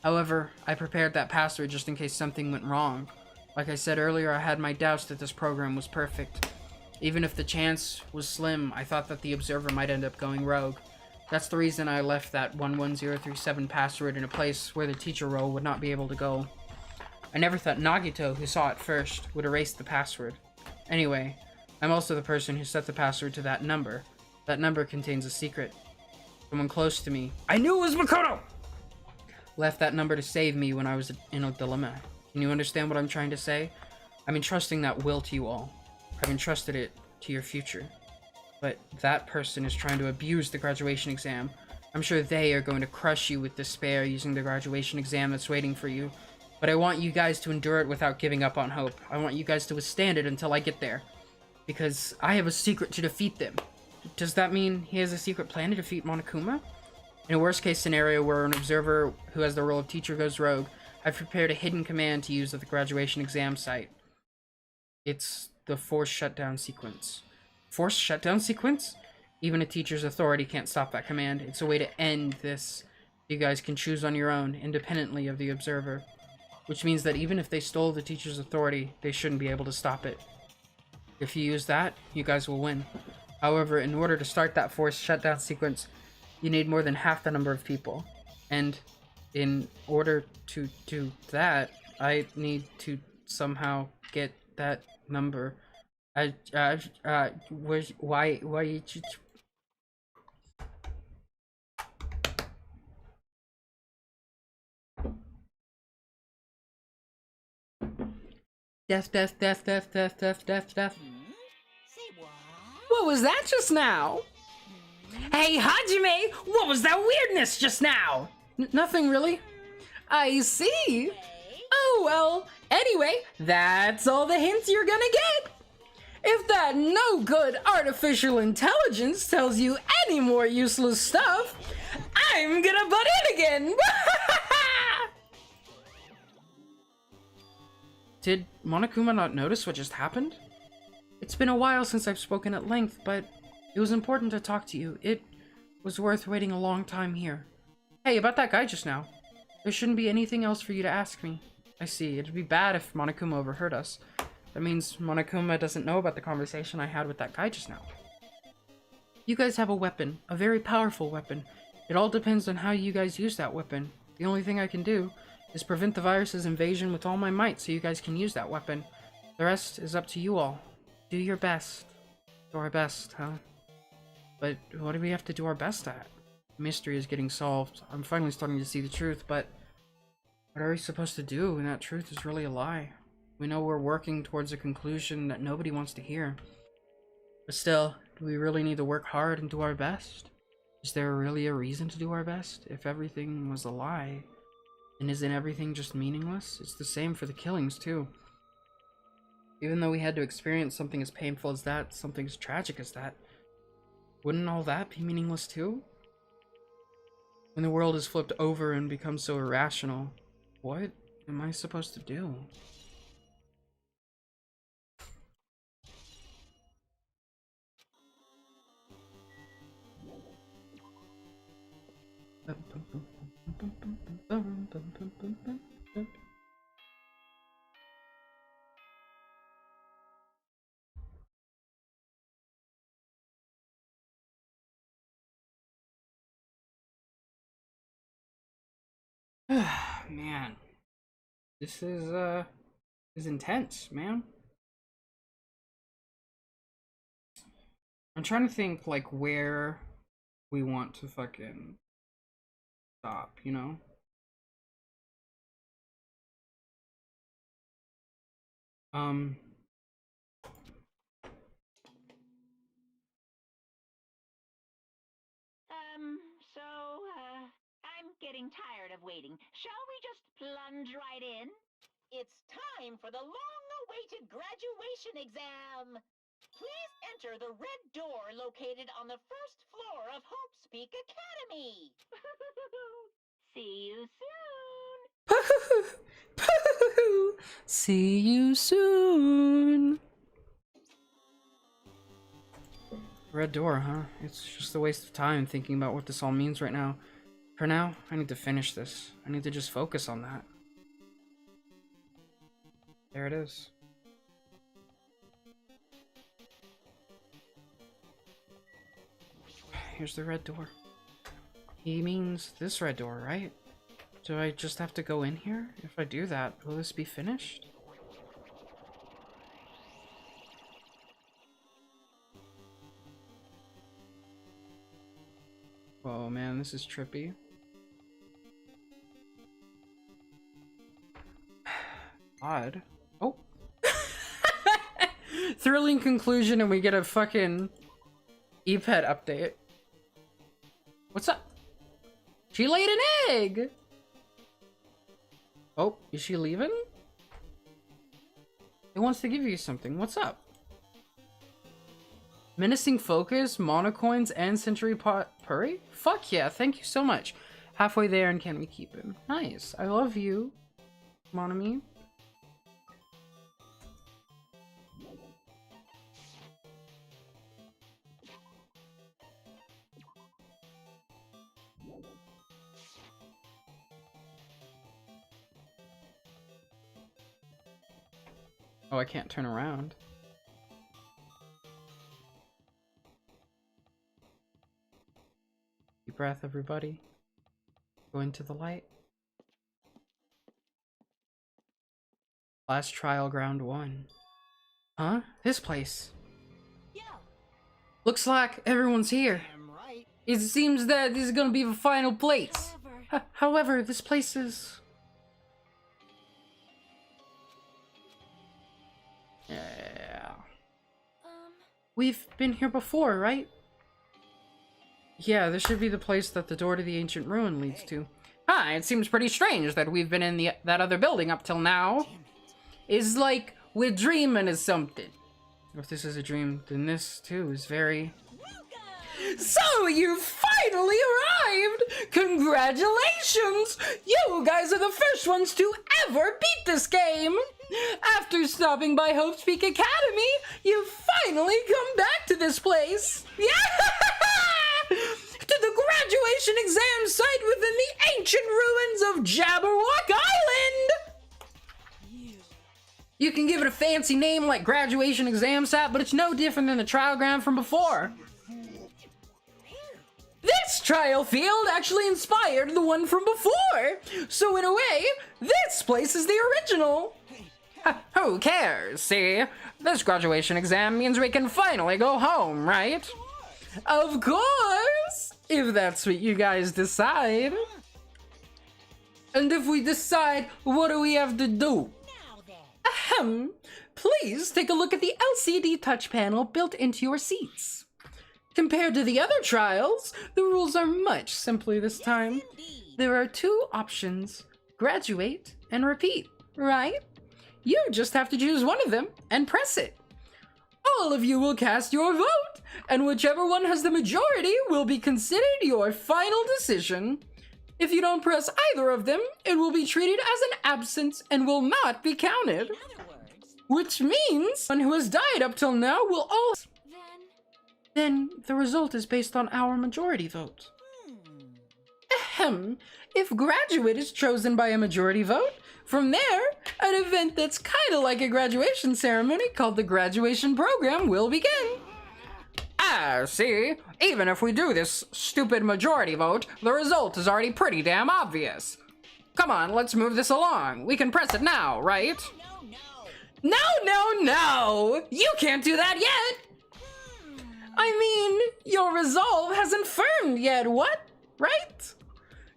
A: However, I prepared that password just in case something went wrong. Like I said earlier, I had my doubts that this program was perfect. Even if the chance was slim, I thought that the observer might end up going rogue. That's the reason I left that 11037 password in a place where the teacher role would not be able to go. I never thought Nagito, who saw it first, would erase the password. Anyway, I'm also the person who set the password to that number. That number contains a secret. Someone close to me, I knew it was Makoto! Left that number to save me when I was in a dilemma. Can you understand what I'm trying to say? I'm entrusting that will to you all. I've entrusted it to your future. But that person is trying to abuse the graduation exam. I'm sure they are going to crush you with despair using the graduation exam that's waiting for you. But I want you guys to endure it without giving up on hope. I want you guys to withstand it until I get there. Because I have a secret to defeat them. Does that mean he has a secret plan to defeat Monokuma? In a worst case scenario where an observer who has the role of teacher goes rogue, I've prepared a hidden command to use at the graduation exam site. It's the forced shutdown sequence. Forced shutdown sequence? Even a teacher's authority can't stop that command. It's a way to end this. You guys can choose on your own, independently of the observer. Which means that even if they stole the teacher's authority, they shouldn't be able to stop it. If you use that, you guys will win. However, in order to start that forced shutdown sequence, you need more than half the number of people. And in order to do that, I need to somehow get that number. Why you... Death.
C: Say what?
A: What was that just now? Hey, Hajime! What was that weirdness just now? Nothing really. I see. Oh, well, anyway, that's all the hints you're gonna get. If that no good artificial intelligence tells you any more useless stuff, I'm gonna butt in again. Did Monokuma not notice what just happened? It's been a while since I've spoken at length, but it was important to talk to you. It was worth waiting a long time here. Hey, about that guy just now. There shouldn't be anything else for you to ask me. I see. It'd be bad if Monokuma overheard us. That means Monokuma doesn't know about the conversation I had with that guy just now. You guys have a weapon. A very powerful weapon. It all depends on how you guys use that weapon. The only thing I can do is prevent the virus's invasion with all my might so you guys can use that weapon. The rest is up to you all. Do your best. Do our best, huh? But what do we have to do our best at? The mystery is getting solved. I'm finally starting to see the truth, but what are we supposed to do when that truth is really a lie? We know we're working towards a conclusion that nobody wants to hear. But still, do we really need to work hard and do our best? Is there really a reason to do our best? If everything was a lie, then isn't everything just meaningless? It's the same for the killings, too. Even though we had to experience something as painful as that, something as tragic as that, wouldn't all that be meaningless too? When the world is flipped over and becomes so irrational, what am I supposed to do? Man. This is intense, man. I'm trying to think, like, where we want to fucking stop, you know?
B: I'm getting tired of waiting. Shall we just plunge right in?
E: It's time for the long-awaited graduation exam. Please enter the red door located on the first floor of Hope's Peak Academy.
B: See you soon.
A: See you soon. Red door, huh? It's just a waste of time thinking about what this all means right now. For now, I need to finish this. I need to just focus on that. There it is. Here's the red door. He means this red door, right? Do I just have to go in here? If I do that, will this be finished? Whoa, man, this is trippy. Odd. Oh. Thrilling conclusion, and we get a fucking E-Pet update. What's up? She laid an egg! Oh, is she leaving? It wants to give you something. What's up? Menacing Focus, Monocoins, and Century Pot Purry? Fuck yeah, thank you so much. Halfway there, and can we keep him? Nice. I love you, Monami. Oh, I can't turn around. Deep breath, everybody. Go into the light. Last trial, ground 1. Huh? This place.
C: Yeah.
A: Looks like everyone's here.
D: Damn right.
A: It seems that this is gonna be the final place. However, this place is... Yeah. We've been here before, right? Yeah, this should be the place that the door to the ancient ruin leads to. Ah, it seems pretty strange that we've been in that other building up till now. It's like we're dreaming of something. If this is a dream, then this too is very... So you finally arrived! Congratulations! You guys are the first ones to ever beat this game! After stopping by Hope's Peak Academy, you finally come back to this place! Yeah! To the graduation exam site within the ancient ruins of Jabberwock Island! You can give it a fancy name like graduation exam site, but it's no different than the trial ground from before. This trial field actually inspired the one from before, so in a way, this place is the original. Who cares, see? This graduation exam means we can finally go home, right? Of course! If that's what you guys decide. And if we decide, what do we have to do? Ahem. Please take a look at the LCD touch panel built into your seats. Compared to the other trials, the rules are much simpler this time. There are 2 options, graduate and repeat, right? You just have to choose one of them and press it. All of you will cast your vote, and whichever one has the majority will be considered your final decision. If you don't press either of them, it will be treated as an absence and will not be counted. Which means one who has died up till now will also... Then the result is based on our majority vote. Ahem. If graduate is chosen by a majority vote, from there, an event that's kinda like a graduation ceremony called the graduation program will begin. Ah, see? Even if we do this stupid majority vote, the result is already pretty damn obvious. Come on, let's move this along. We can press it now, right?
E: No, no.
A: No, no, no! You can't do that yet! I mean, your resolve hasn't firmed yet, what? Right?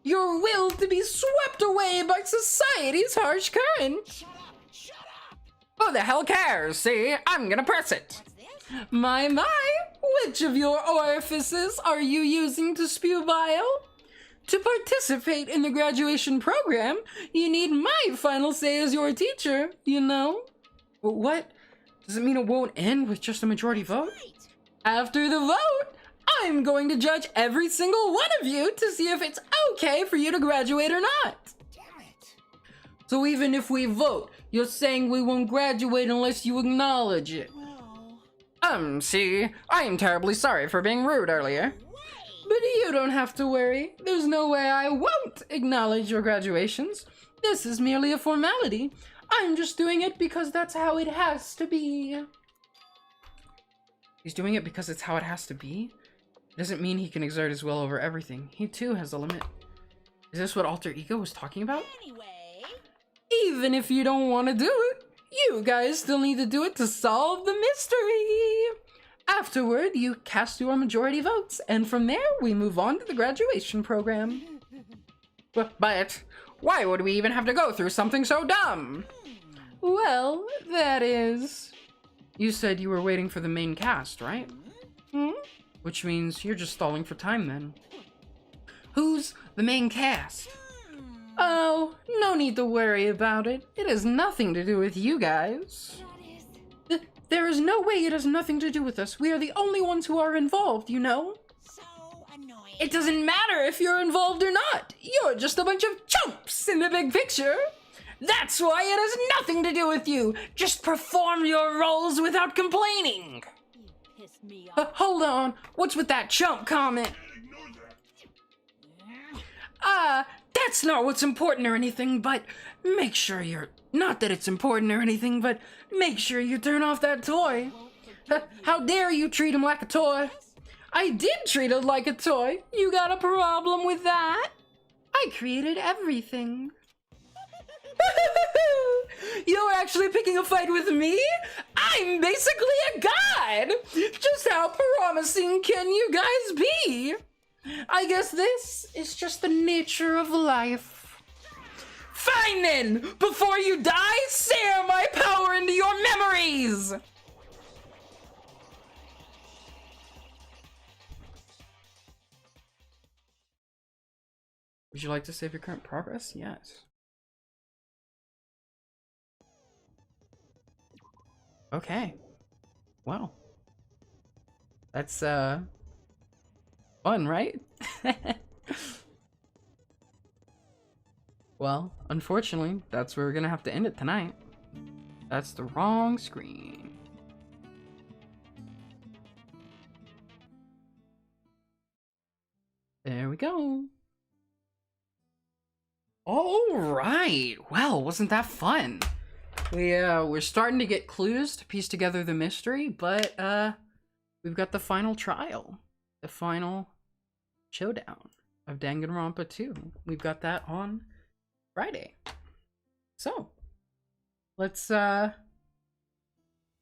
A: Your will to be swept away by society's harsh current.
D: Shut up! Shut up!
A: Who the hell cares? See, I'm gonna press it.
C: What's this?
A: My, which of your orifices are you using to spew bile? To participate in the graduation program, you need my final say as your teacher, you know? What? Does it mean it won't end with just a majority vote?
C: Right.
A: After the vote, I'm going to judge every single one of you to see if it's okay for you to graduate or not.
D: Damn it!
A: So even if we vote, you're saying we won't graduate unless you acknowledge it.
C: Well,
A: See, I am terribly sorry for being rude earlier. But you don't have to worry. There's no way I won't acknowledge your graduations. This is merely a formality. I'm just doing it because that's how it has to be. He's doing it because it's how it has to be? It doesn't mean he can exert his will over everything. He too has a limit. Is this what alter ego was talking about?
E: Anyway,
A: Even if you don't want to do it, you guys still need to do it to solve the mystery. Afterward, you cast your majority votes, and from there, we move on to the graduation program. But why would we even have to go through something so dumb? Well, that is... You said you were waiting for the main cast, right? Which means you're just stalling for time then. Who's the main cast? Oh, no need to worry about it. It has nothing to do with you guys.
C: that is.
A: There is no way it has nothing to do with us. We are the only ones who are involved, you know?
E: so annoying.
A: It doesn't matter if you're involved or not. You're just a bunch of chumps in the big picture. That's why it has nothing to do with you. Just perform your roles without complaining.
E: You pissed me off.
A: Hold on. What's with that chump comment? That's not what's important or anything, but make sure you're... Not that it's important or anything, but make sure you turn off that toy. How dare you treat him like a toy? I did treat it like a toy. You got a problem with that? I created everything. You're actually picking a fight with me? I'm basically a god! Just how promising can you guys be? I guess this is just the nature of life. Fine then! Before you die, share my power into your memories! Would you like to save your current progress? Yes. Okay. Well. That's, fun, right? Well, unfortunately, that's where we're gonna have to end it tonight. That's the wrong screen. There we go. All right. Well, wasn't that fun? We're starting to get clues to piece together the mystery, but we've got the final trial, the final showdown of Danganronpa 2. We've got that on Friday. So, let's I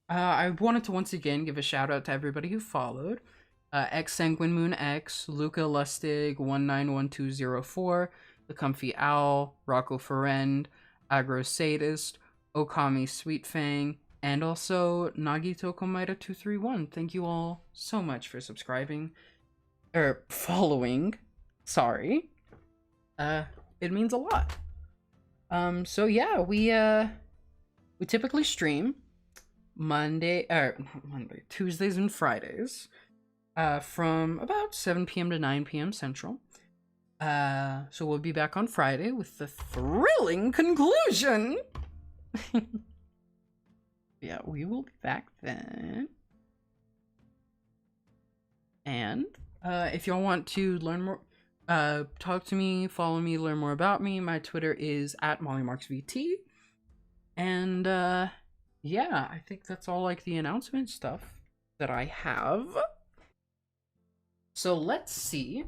A: wanted to once again give a shout out to everybody who followed. X Sanguine Moon X, Luca Lustig, 191204, The Comfy Owl, Rocco Ferrend, Agro Sadist, Okami Sweetfang, and also Nagito Komaida 231. Thank you all so much for subscribing. Or following. Sorry. It means a lot. So yeah, we typically stream Tuesdays and Fridays. From about 7 p.m. to 9 p.m. Central. So we'll be back on Friday with the thrilling conclusion. Yeah, we will be back then. And if y'all want to learn more, talk to me, follow me, learn more about me, my Twitter is @MollyMarksVT. And yeah, I think that's all like the announcement stuff that I have. So let's see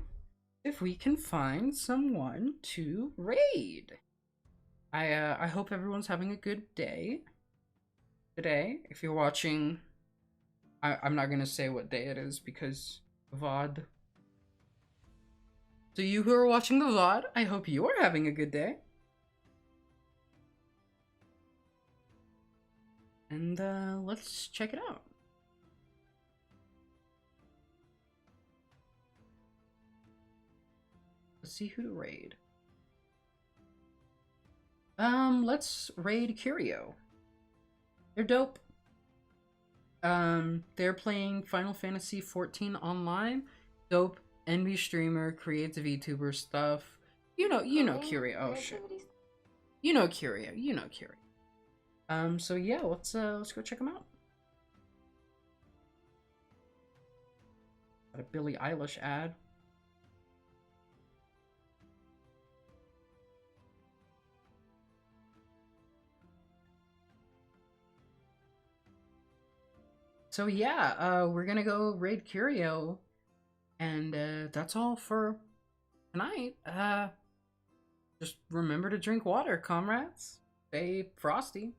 A: if we can find someone to raid. I hope everyone's having a good day today. If you're watching, I'm not gonna say what day it is because VOD. So you who are watching the VOD, I hope you are having a good day. And let's check it out. Let's see who to raid. Let's raid Curio. They're dope. They're playing Final Fantasy 14 online. Dope NB streamer, creates VTuber stuff. You know Curio. Oh shit. You know Curio. So yeah, let's go check them out. Got a Billie Eilish ad. So yeah, we're gonna go raid Curio, and that's all for tonight. Just remember to drink water, comrades. Stay frosty.